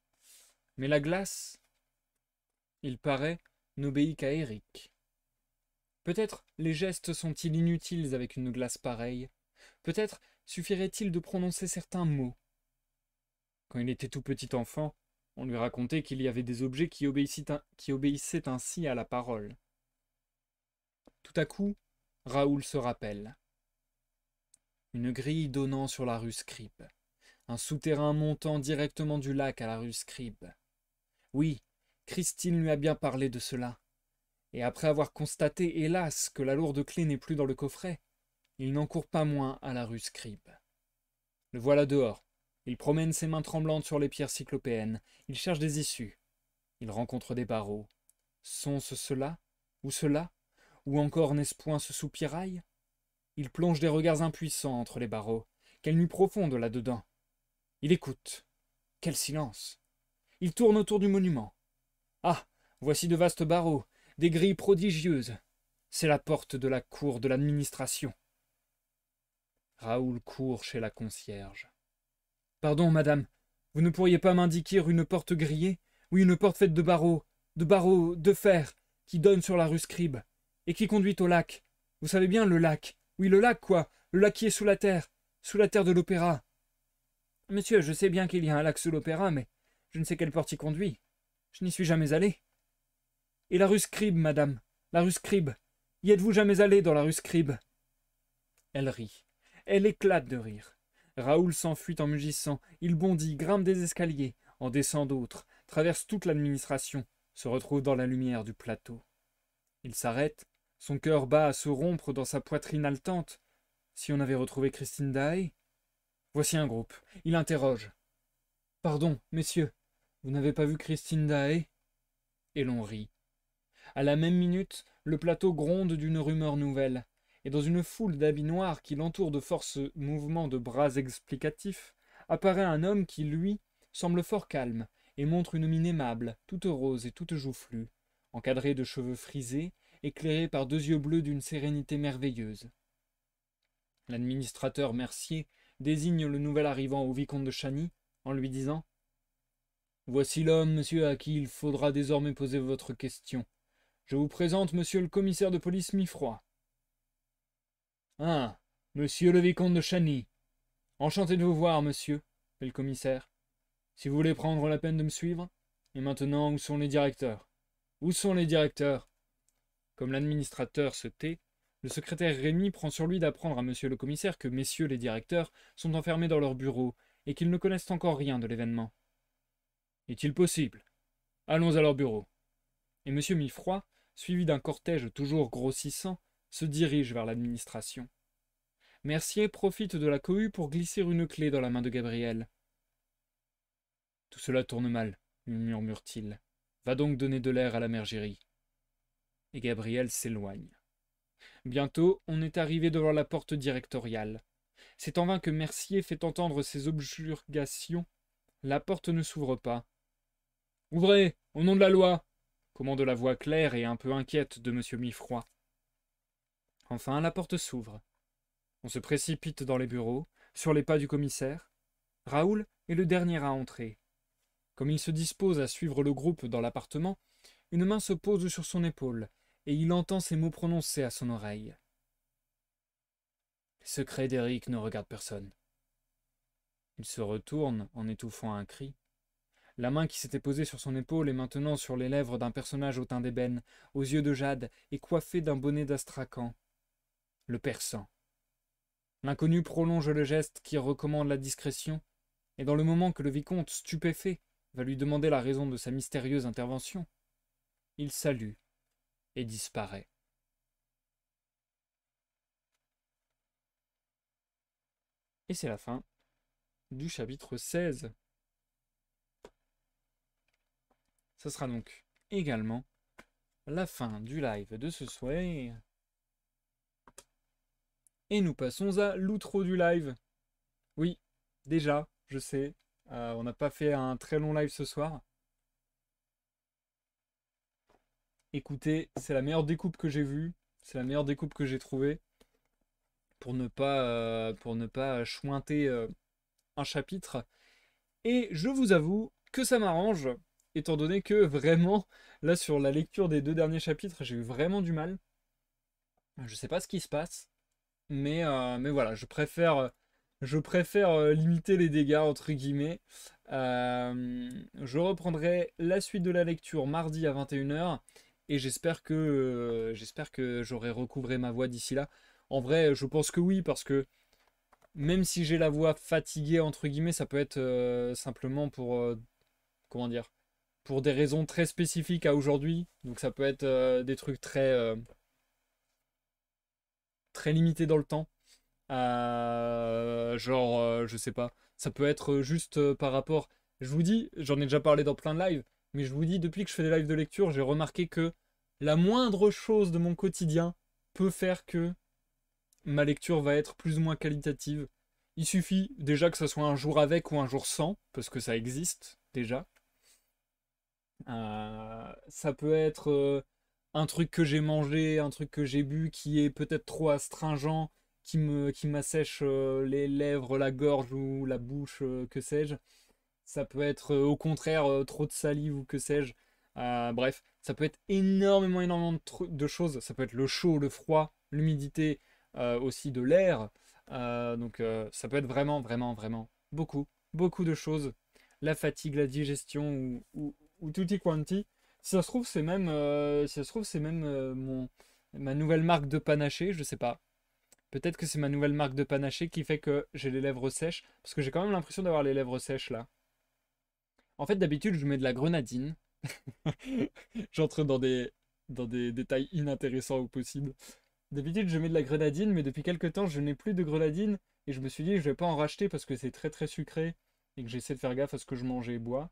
Mais la glace, il paraît, n'obéit qu'à Eric. Peut-être les gestes sont-ils inutiles avec une glace pareille. Peut-être suffirait-il de prononcer certains mots. Quand il était tout petit enfant, on lui racontait qu'il y avait des objets qui obéissaient ainsi à la parole. Tout à coup, Raoul se rappelle. Une grille donnant sur la rue Scribe. Un souterrain montant directement du lac à la rue Scribe. Oui, Christine lui a bien parlé de cela. Et après avoir constaté, hélas, que la lourde clé n'est plus dans le coffret, il n'en court pas moins à la rue Scribe. Le voilà dehors. Il promène ses mains tremblantes sur les pierres cyclopéennes. Il cherche des issues. Il rencontre des barreaux. Sont-ce cela? Ou cela? Ou encore n'est-ce point ce soupirail? Il plonge des regards impuissants entre les barreaux. Quelle nuit profonde là-dedans! Il écoute. Quel silence! Il tourne autour du monument. Ah! Voici de vastes barreaux, des grilles prodigieuses. C'est la porte de la cour de l'administration. Raoul court chez la concierge. « Pardon, madame, vous ne pourriez pas m'indiquer une porte grillée? Oui, une porte faite de barreaux de fer, qui donne sur la rue Scribe, et qui conduit au lac. Vous savez bien, le lac. Oui, le lac, quoi. Le lac qui est sous la terre de l'opéra. Monsieur, je sais bien qu'il y a un lac sous l'opéra, mais je ne sais quelle porte y conduit. Je n'y suis jamais allé. Et la rue Scribe, madame, la rue Scribe. Y êtes-vous jamais allé dans la rue Scribe? » Elle rit. Elle éclate de rire. Raoul s'enfuit en mugissant. Il bondit, grimpe des escaliers, en descend d'autres, traverse toute l'administration, se retrouve dans la lumière du plateau. Il s'arrête, son cœur bat à se rompre dans sa poitrine haletante. Si on avait retrouvé Christine Daae? Voici un groupe. Il interroge. « Pardon, messieurs, vous n'avez pas vu Christine Daae ?» Et l'on rit. À la même minute, le plateau gronde d'une rumeur nouvelle, et dans une foule d'habits noirs qui l'entourent de force mouvements de bras explicatifs, apparaît un homme qui, lui, semble fort calme, et montre une mine aimable, toute rose et toute joufflue, encadrée de cheveux frisés, éclairée par deux yeux bleus d'une sérénité merveilleuse. L'administrateur Mercier désigne le nouvel arrivant au vicomte de Chagny, en lui disant « Voici l'homme, monsieur, à qui il faudra désormais poser votre question. Je vous présente monsieur le commissaire de police Mifroi. »« Ah, monsieur le vicomte de Chagny. Enchanté de vous voir, monsieur, fait le commissaire. Si vous voulez prendre la peine de me suivre. Et maintenant, où sont les directeurs? Où sont les directeurs? » Comme l'administrateur se tait, le secrétaire Rémy prend sur lui d'apprendre à monsieur le commissaire que messieurs les directeurs sont enfermés dans leur bureau et qu'ils ne connaissent encore rien de l'événement. « Est-il possible? Allons à leur bureau. » Et monsieur Mifroi, suivi d'un cortège toujours grossissant, se dirige vers l'administration. Mercier profite de la cohue pour glisser une clé dans la main de Gabriel. Tout cela tourne mal, murmure-t-il. Va donc donner de l'air à la mère Géry. Et Gabriel s'éloigne. Bientôt, on est arrivé devant la porte directoriale. C'est en vain que Mercier fait entendre ses objurgations. La porte ne s'ouvre pas. Ouvrez, au nom de la loi, commande la voix claire et un peu inquiète de M. Mifroid. Enfin, la porte s'ouvre. On se précipite dans les bureaux, sur les pas du commissaire. Raoul est le dernier à entrer. Comme il se dispose à suivre le groupe dans l'appartement, une main se pose sur son épaule, et il entend ces mots prononcés à son oreille. Les secrets d'Éric ne regardent personne. Il se retourne en étouffant un cri. La main qui s'était posée sur son épaule est maintenant sur les lèvres d'un personnage au teint d'ébène, aux yeux de jade et coiffé d'un bonnet d'astrakhan. Le persan. L'inconnu prolonge le geste qui recommande la discrétion, et dans le moment que le vicomte, stupéfait, va lui demander la raison de sa mystérieuse intervention, il salue et disparaît. Et c'est la fin du chapitre 16. Ce sera donc également la fin du live de ce soir. Et nous passons à l'outro du live. Oui, déjà, je sais, on n'a pas fait un très long live ce soir. Écoutez, c'est la meilleure découpe que j'ai vue, c'est la meilleure découpe que j'ai trouvée pour ne pas chointer un chapitre. Et je vous avoue que ça m'arrange, étant donné que vraiment, là sur la lecture des 2 derniers chapitres, j'ai eu vraiment du mal. Je sais pas ce qui se passe, mais voilà, je préfère limiter les dégâts entre guillemets. Je reprendrai la suite de la lecture mardi à 21h et j'espère que j'aurai recouvré ma voix d'ici là. En vrai, je pense que oui, parce que même si j'ai la voix fatiguée entre guillemets, ça peut être simplement pour comment dire, pour des raisons très spécifiques à aujourd'hui. Donc ça peut être des trucs très limités dans le temps. Genre, je sais pas. Ça peut être juste par rapport. Je vous dis, j'en ai déjà parlé dans plein de lives, mais je vous dis, depuis que je fais des lives de lecture, j'ai remarqué que la moindre chose de mon quotidien peut faire que ma lecture va être plus ou moins qualitative. Il suffit déjà que ça soit un jour avec ou un jour sans, parce que ça existe déjà. Ça peut être un truc que j'ai mangé, un truc que j'ai bu qui est peut-être trop astringent, qui m'assèche les lèvres, la gorge ou la bouche, que sais-je. Ça peut être au contraire trop de salive ou que sais-je. Bref, ça peut être énormément de choses. Ça peut être le chaud, le froid, l'humidité, aussi de l'air. Donc ça peut être vraiment beaucoup de choses. La fatigue, la digestion ou tutti quanti. Si ça se trouve, c'est même ma nouvelle marque de panaché, je sais pas. Peut-être que c'est ma nouvelle marque de panaché qui fait que j'ai les lèvres sèches. Parce que j'ai quand même l'impression d'avoir les lèvres sèches là. En fait, d'habitude, je mets de la grenadine. J'entre dans des détails inintéressants au possible. D'habitude, je mets de la grenadine, mais depuis quelques temps, je n'ai plus de grenadine. Et je me suis dit, je vais pas en racheter parce que c'est très très sucré. Et que j'essaie de faire gaffe à ce que je mange et bois.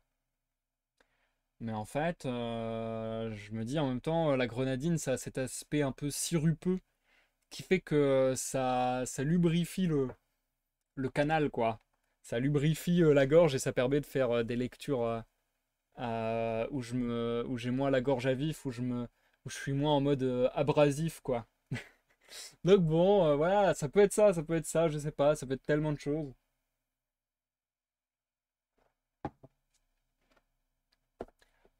Mais en fait, je me dis en même temps, la grenadine, ça a cet aspect un peu sirupeux qui fait que ça lubrifie le canal, quoi. Ça lubrifie la gorge et ça permet de faire des lectures où j'ai moins la gorge à vif, où je suis moins en mode abrasif, quoi. Donc bon, voilà, ça peut être ça, je sais pas, ça peut être tellement de choses.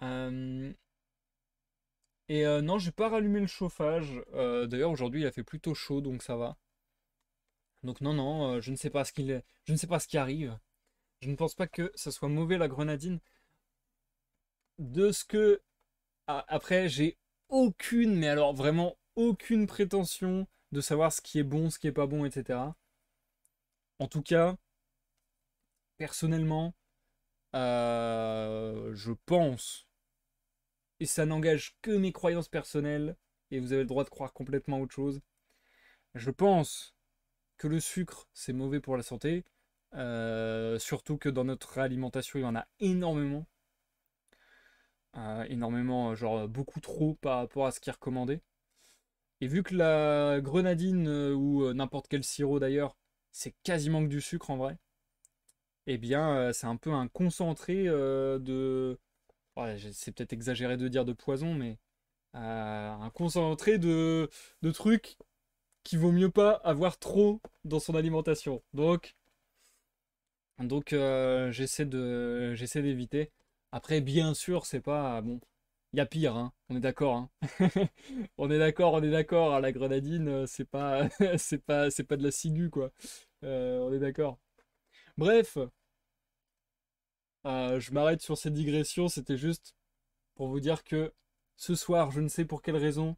Euh, et non, j'ai pas rallumé le chauffage. D'ailleurs, aujourd'hui, il a fait plutôt chaud, donc ça va. Donc non, non, je ne sais pas je ne sais pas ce qui arrive. Je ne pense pas que ça soit mauvais la grenadine. De ce que après, j'ai aucune, mais alors vraiment aucune prétention de savoir ce qui est bon, ce qui est pas bon, etc. En tout cas, personnellement, je pense, et ça n'engage que mes croyances personnelles, et vous avez le droit de croire complètement autre chose. Je pense que le sucre, c'est mauvais pour la santé. Surtout que dans notre alimentation, il y en a énormément. Énormément, genre beaucoup trop par rapport à ce qui est recommandé. Et vu que la grenadine ou n'importe quel sirop d'ailleurs, c'est quasiment que du sucre en vrai, eh bien c'est un peu un concentré de... Ouais, c'est peut-être exagéré de dire de poison, mais un concentré de trucs qu'il vaut mieux pas avoir trop dans son alimentation. Donc j'essaie d'éviter. Après, bien sûr, c'est pas bon. Il y a pire, hein. On est d'accord, hein. On est d'accord. Hein, la grenadine, c'est pas, c'est pas de la ciguë, quoi. On est d'accord. Bref, je m'arrête sur cette digression. C'était juste pour vous dire que ce soir, je ne sais pour quelle raison,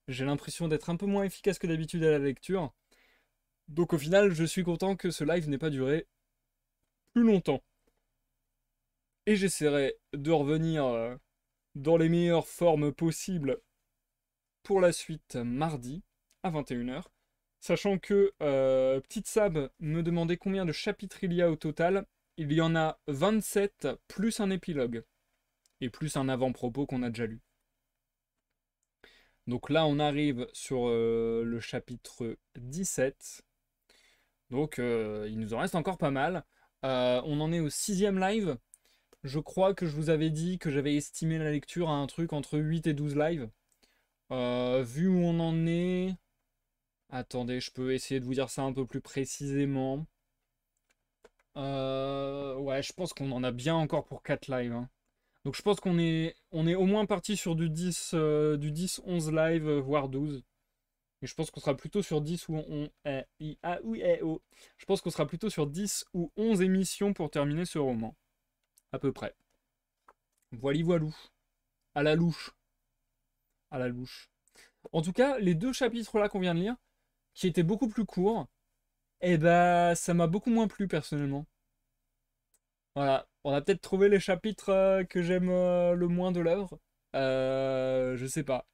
j'ai l'impression d'être un peu moins efficace que d'habitude à la lecture. Donc au final, je suis content que ce live n'ait pas duré plus longtemps. Et j'essaierai de revenir dans les meilleures formes possibles pour la suite mardi à 21h. Sachant que Petite Sab me demandait combien de chapitres il y a au total. Il y en a 27 plus un épilogue. Et plus un avant-propos qu'on a déjà lu. Donc là, on arrive sur le chapitre 17. Donc il nous en reste encore pas mal. On en est au 6e live. Je crois que je vous avais dit que j'avais estimé la lecture à un truc entre 8 et 12 lives. Vu où on en est... Attendez, je peux essayer de vous dire ça un peu plus précisément. Ouais, je pense qu'on en a bien encore pour 4 lives. Hein. Donc je pense on est au moins parti sur du 10 11 lives, voire 12. Mais je pense qu'on sera plutôt sur 10 ou 11... oui, oh. Je pense qu'on sera plutôt sur 10 ou 11 émissions pour terminer ce roman. À peu près. Voili voilou. À la louche. À la louche. En tout cas, les deux chapitres là qu'on vient de lire, qui étaient beaucoup plus courts, eh ben, ça m'a beaucoup moins plu personnellement. Voilà, on a peut-être trouvé les chapitres que j'aime le moins de l'œuvre. Je sais pas.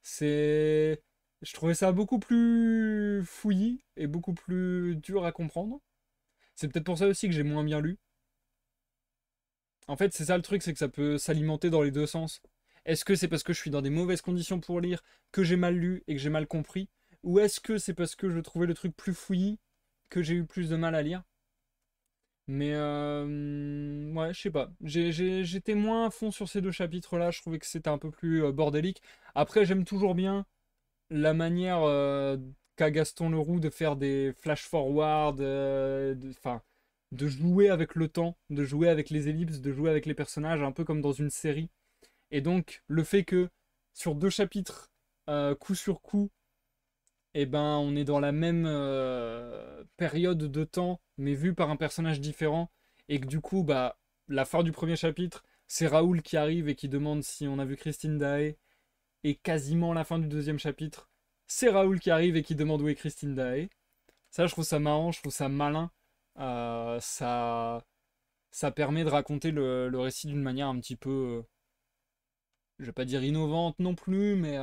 C'est... Je trouvais ça beaucoup plus fouillis et beaucoup plus dur à comprendre. C'est peut-être pour ça aussi que j'ai moins bien lu. En fait, c'est ça le truc, c'est que ça peut s'alimenter dans les deux sens. Est-ce que c'est parce que je suis dans des mauvaises conditions pour lire, que j'ai mal lu et que j'ai mal compris? Ou est-ce que c'est parce que je trouvais le truc plus fouillis, que j'ai eu plus de mal à lire? Mais ouais, je sais pas. J'étais moins à fond sur ces deux chapitres-là. Je trouvais que c'était un peu plus bordélique. Après, j'aime toujours bien la manière qu'a Gaston Leroux de faire des flash-forward, enfin, de jouer avec le temps, de jouer avec les ellipses, de jouer avec les personnages, un peu comme dans une série. Et donc, le fait que sur deux chapitres, coup sur coup, eh ben, on est dans la même période de temps, mais vu par un personnage différent, et que du coup, bah, la fin du premier chapitre, c'est Raoul qui arrive et qui demande si on a vu Christine Daae, et quasiment la fin du deuxième chapitre, c'est Raoul qui arrive et qui demande où est Christine Daae. Ça, je trouve ça marrant, je trouve ça malin. Ça permet de raconter le récit d'une manière un petit peu, je vais pas dire innovante non plus, mais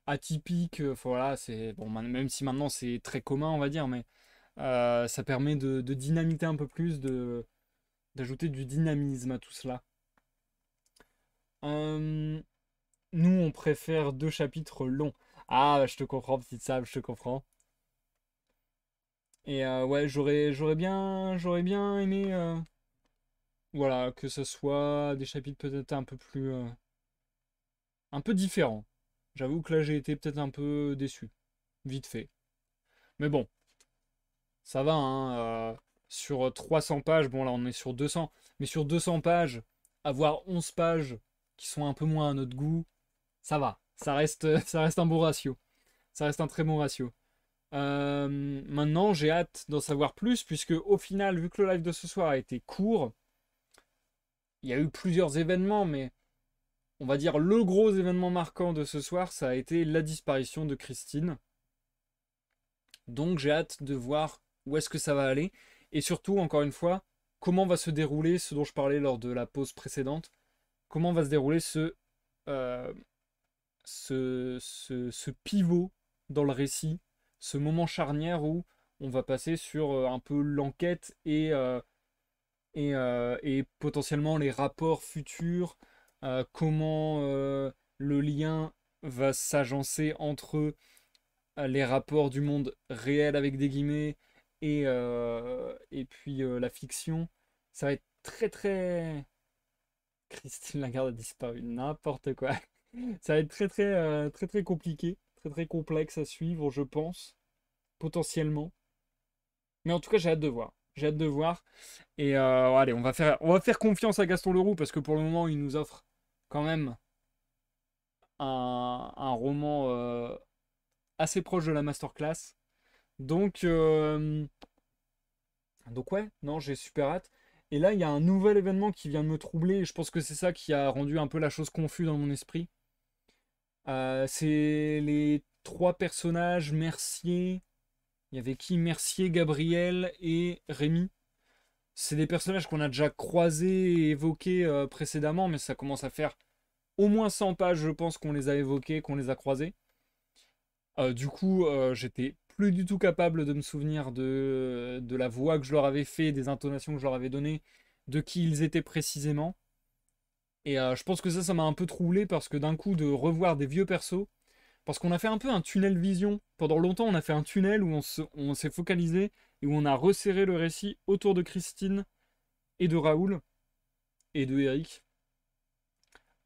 atypique. Voilà, c'est bon, même si maintenant c'est très commun, on va dire, mais ça permet de dynamiter un peu plus, d'ajouter du dynamisme à tout cela. Euh, Nous, on préfère deux chapitres longs. Ah, je te comprends, petite sable, je te comprends. Et ouais, j'aurais bien aimé, voilà, que ce soit des chapitres peut-être un peu différents. J'avoue que là, j'ai été peut-être un peu déçu, vite fait. Mais bon, ça va, hein. Sur 300 pages, bon là, on est sur 200, mais sur 200 pages, avoir 11 pages qui sont un peu moins à notre goût, ça va. Ça reste un bon ratio. Ça reste un très bon ratio. Maintenant, j'ai hâte d'en savoir plus, puisque au final, vu que le live de ce soir a été court, il y a eu plusieurs événements, mais on va dire le gros événement marquant de ce soir, ça a été la disparition de Christine. Donc j'ai hâte de voir où est-ce que ça va aller, et surtout, encore une fois, comment va se dérouler ce dont je parlais lors de la pause précédente, comment va se dérouler euh, ce pivot dans le récit ce moment charnière où on va passer sur un peu l'enquête et potentiellement les rapports futurs, comment le lien va s'agencer entre les rapports du monde réel avec des guillemets et puis la fiction. Ça va être très très... Christine Lagarde a disparu, n'importe quoi. Ça va être très très compliqué, très très complexe à suivre, je pense, potentiellement. Mais en tout cas, j'ai hâte de voir. J'ai hâte de voir. Et allez, on va faire confiance à Gaston Leroux parce que pour le moment, il nous offre quand même un roman assez proche de la masterclass. Donc, donc ouais, non, j'ai super hâte. Et là, il y a un nouvel événement qui vient de me troubler. Et je pense que c'est ça qui a rendu un peu la chose confuse dans mon esprit. C'est les trois personnages Mercier. Il y avait qui? Mercier, Gabriel et Rémi. C'est des personnages qu'on a déjà croisés et évoqués précédemment, mais ça commence à faire au moins 100 pages, je pense, qu'on les a évoqués, qu'on les a croisés. Du coup, j'étais plus du tout capable de me souvenir de la voix que je leur avais fait, des intonations que je leur avais données, de qui ils étaient précisément. Et je pense que ça m'a un peu troublé parce que d'un coup, de revoir des vieux persos, parce qu'on a fait un peu un tunnel vision. Pendant longtemps, on a fait un tunnel où on s'est focalisé et où on a resserré le récit autour de Christine et de Raoul et de Eric.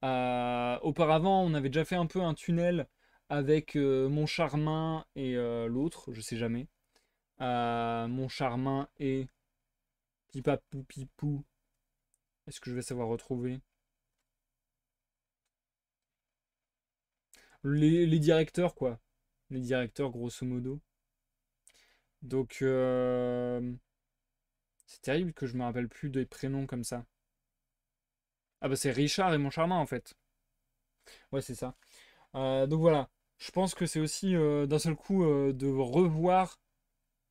Auparavant, on avait déjà fait un peu un tunnel avec mon Charmin et l'autre, je sais jamais. Mon Charmin et Pipapou Pipou. Est-ce que je vais savoir retrouver? Les directeurs, quoi. Les directeurs, grosso modo. Donc, c'est terrible que je me rappelle plus des prénoms comme ça. Ah bah c'est Richard et mon Charmin en fait. Ouais, c'est ça. Donc voilà. Je pense que c'est aussi d'un seul coup de revoir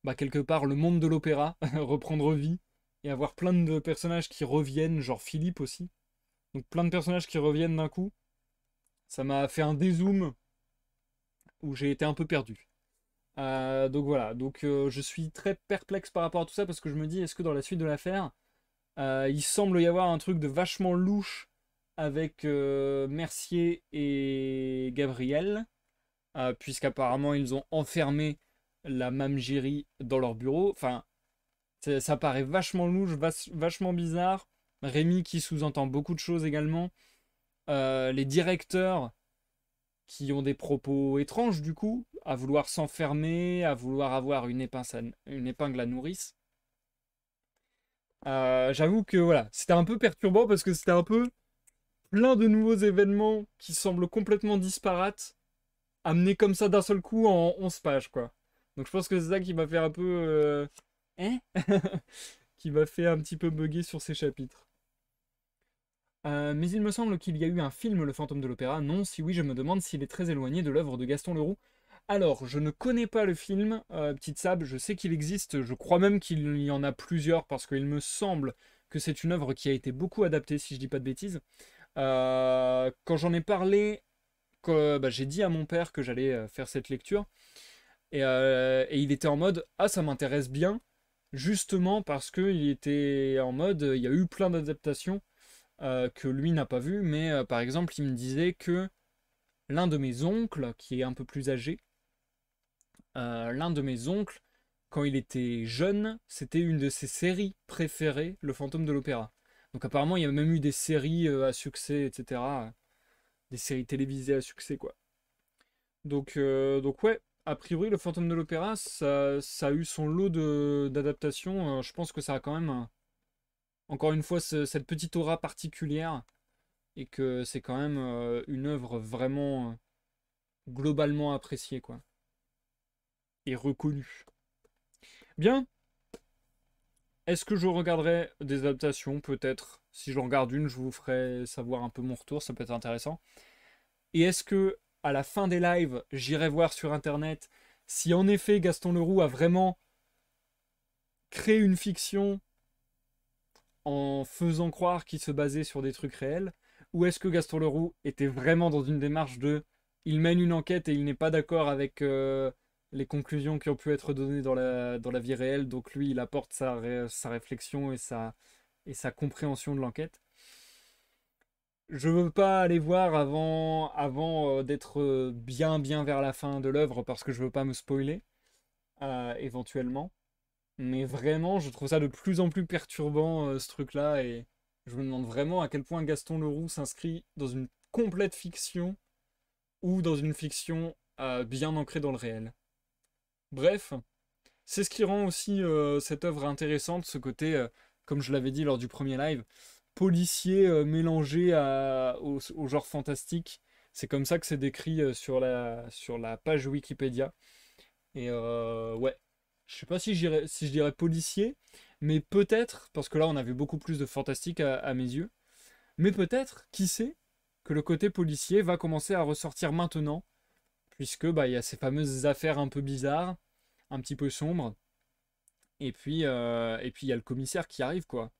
bah, quelque part le monde de l'opéra, reprendre vie, et avoir plein de personnages qui reviennent, genre Philippe aussi. Donc plein de personnages qui reviennent d'un coup. Ça m'a fait un dézoom où j'ai été un peu perdu. Donc voilà, donc je suis très perplexe par rapport à tout ça parce que je me dis, est-ce que dans la suite de l'affaire, il semble y avoir un truc de vachement louche avec Mercier et Gabriel, puisqu'apparemment ils ont enfermé la Mamgiri dans leur bureau. Enfin, ça paraît vachement louche, vachement bizarre. Rémi qui sous-entend beaucoup de choses également. Les directeurs qui ont des propos étranges du coup, à vouloir s'enfermer, à vouloir avoir une épingle à nourrice. J'avoue que voilà, c'était un peu perturbant parce que c'était un peu plein de nouveaux événements qui semblent complètement disparates, amenés comme ça d'un seul coup en 11 pages quoi. Donc je pense que c'est ça qui m'a fait un peu... Hein qui m'a fait un petit peu bugger sur ces chapitres. Mais il me semble qu'il y a eu un film, Le Fantôme de l'Opéra. Non, si oui, je me demande s'il est très éloigné de l'œuvre de Gaston Leroux. Alors, je ne connais pas le film, Petite Sable, je sais qu'il existe, je crois même qu'il y en a plusieurs, parce qu'il me semble que c'est une œuvre qui a été beaucoup adaptée, si je dis pas de bêtises. Quand j'en ai parlé, bah, j'ai dit à mon père que j'allais faire cette lecture, et il était en mode « Ah, ça m'intéresse bien », justement parce qu'il était en mode « Il y a eu plein d'adaptations », que lui n'a pas vu, mais par exemple, il me disait que l'un de mes oncles, qui est un peu plus âgé, l'un de mes oncles, quand il était jeune, c'était une de ses séries préférées, Le Fantôme de l'Opéra. Donc apparemment, il y a même eu des séries à succès, etc. Des séries télévisées à succès, quoi. Donc ouais, a priori, Le Fantôme de l'Opéra, ça a eu son lot d'adaptations. Je pense que ça a quand même, encore une fois, cette petite aura particulière et que c'est quand même une œuvre vraiment globalement appréciée, quoi, et reconnue. Bien, est-ce que je regarderai des adaptations? Peut-être. Si je regarde une, je vous ferai savoir un peu mon retour, ça peut être intéressant. Et est-ce que, à la fin des lives, j'irai voir sur internet si en effet Gaston Leroux a vraiment créé une fiction en faisant croire qu'il se basait sur des trucs réels? Ou est-ce que Gaston Leroux était vraiment dans une démarche de il mène une enquête et il n'est pas d'accord avec les conclusions qui ont pu être données dans la vie réelle. Donc lui, il apporte sa réflexion et sa compréhension de l'enquête. Je veux pas aller voir avant d'être bien vers la fin de l'œuvre parce que je veux pas me spoiler, éventuellement. Mais vraiment, je trouve ça de plus en plus perturbant, ce truc-là, et je me demande vraiment à quel point Gaston Leroux s'inscrit dans une complète fiction ou dans une fiction bien ancrée dans le réel. Bref, c'est ce qui rend aussi cette œuvre intéressante, ce côté, comme je l'avais dit lors du premier live, policier mélangé au genre fantastique. C'est comme ça que c'est décrit sur la page Wikipédia. Et ouais, je sais pas si je dirais policier, mais peut-être, parce que là on a vu beaucoup plus de fantastique à mes yeux, mais peut-être, qui sait, que le côté policier va commencer à ressortir maintenant, puisque bah il y a ces fameuses affaires un peu bizarres, un petit peu sombres, et puis il y a le commissaire qui arrive quoi.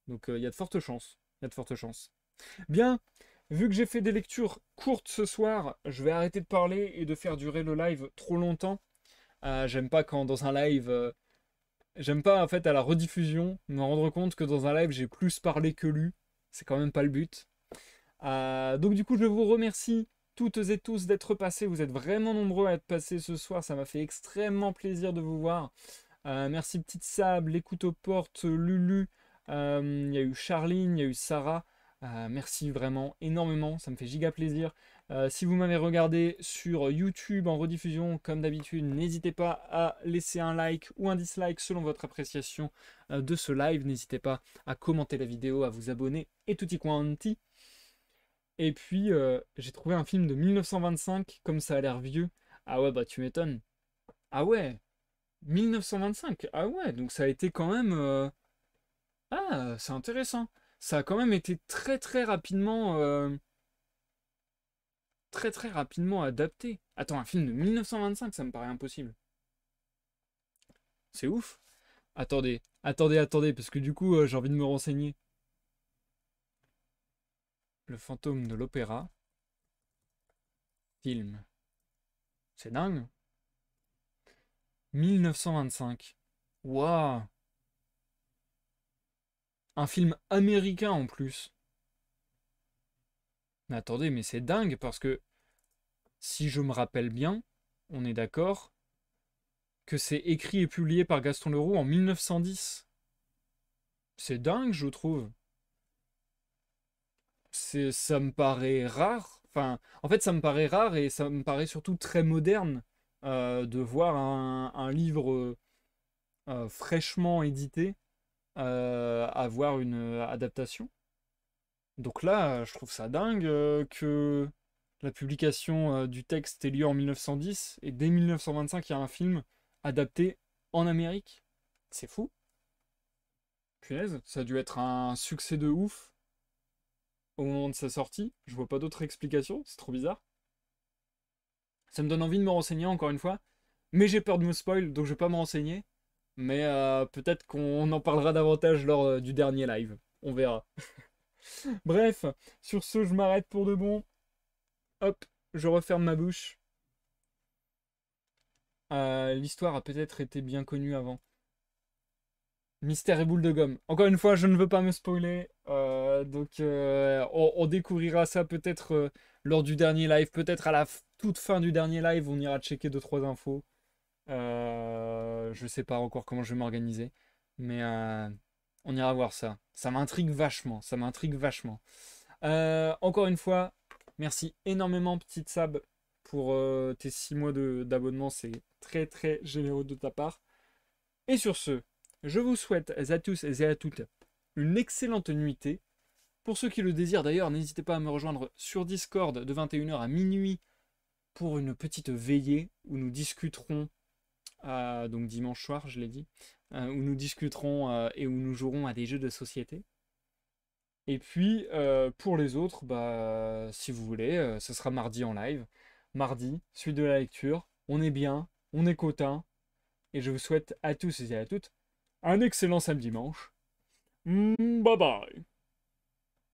Donc il y a de fortes chances. Il y a de fortes chances. Bien, vu que j'ai fait des lectures courtes ce soir, je vais arrêter de parler et de faire durer le live trop longtemps. J'aime pas quand dans un live. J'aime pas en fait à la rediffusion me rendre compte que dans un live j'ai plus parlé que lu. C'est quand même pas le but. Donc du coup je vous remercie toutes et tous d'être passés. Vous êtes vraiment nombreux à être passés ce soir. Ça m'a fait extrêmement plaisir de vous voir. Merci Petite Sable, l'écoute aux portes, Lulu. Il y a eu Charline, il y a eu Sarah. Merci vraiment énormément, ça me fait giga plaisir. Si vous m'avez regardé sur YouTube en rediffusion, comme d'habitude, n'hésitez pas à laisser un like ou un dislike selon votre appréciation de ce live. N'hésitez pas à commenter la vidéo, à vous abonner et tutti quanti. Et puis, j'ai trouvé un film de 1925, comme ça a l'air vieux. Ah ouais, bah tu m'étonnes. Ah ouais, 1925. Ah ouais, donc ça a été quand même... Ah, c'est intéressant. Ça a quand même été très rapidement adapté. Attends, un film de 1925, ça me paraît impossible. C'est ouf. Attendez, parce que du coup, j'ai envie de me renseigner. Le fantôme de l'opéra, film. C'est dingue. 1925. Waouh. Un film américain en plus. Mais attendez, mais c'est dingue parce que si je me rappelle bien, on est d'accord que c'est écrit et publié par Gaston Leroux en 1910. C'est dingue, je trouve. Ça me paraît rare. Enfin, en fait, ça me paraît rare et ça me paraît surtout très moderne de voir un livre fraîchement édité avoir une adaptation. Donc là, je trouve ça dingue que la publication du texte ait lieu en 1910 et dès 1925, il y a un film adapté en Amérique. C'est fou. Punaise, ça a dû être un succès de ouf au moment de sa sortie. Je vois pas d'autre explication, c'est trop bizarre. Ça me donne envie de me renseigner encore une fois, mais j'ai peur de me spoil, donc je vais pas me renseigner. Mais peut-être qu'on en parlera davantage lors du dernier live. On verra. Bref, sur ce, je m'arrête pour de bon. Hop, je referme ma bouche. L'histoire a peut-être été bien connue avant. Mystère et boule de gomme. Encore une fois, je ne veux pas me spoiler. Donc, on découvrira ça peut-être lors du dernier live. Peut-être à la toute fin du dernier live, on ira checker 2-3 infos. Je sais pas encore comment je vais m'organiser. Mais on ira voir ça. Ça m'intrigue vachement. Ça m'intrigue vachement. Encore une fois, merci énormément, Petite Sab, pour tes 6 mois d'abonnement. C'est très généreux de ta part. Et sur ce, je vous souhaite à tous et à toutes une excellente nuitée. Pour ceux qui le désirent d'ailleurs, n'hésitez pas à me rejoindre sur Discord de 21h à minuit pour une petite veillée où nous discuterons, donc dimanche soir, je l'ai dit, où nous discuterons et où nous jouerons à des jeux de société. Et puis, pour les autres, bah, si vous voulez, ce sera mardi en live. Mardi, suite de la lecture. On est bien, on est cotin. Et je vous souhaite à tous et à toutes un excellent samedi dimanche. Bye bye.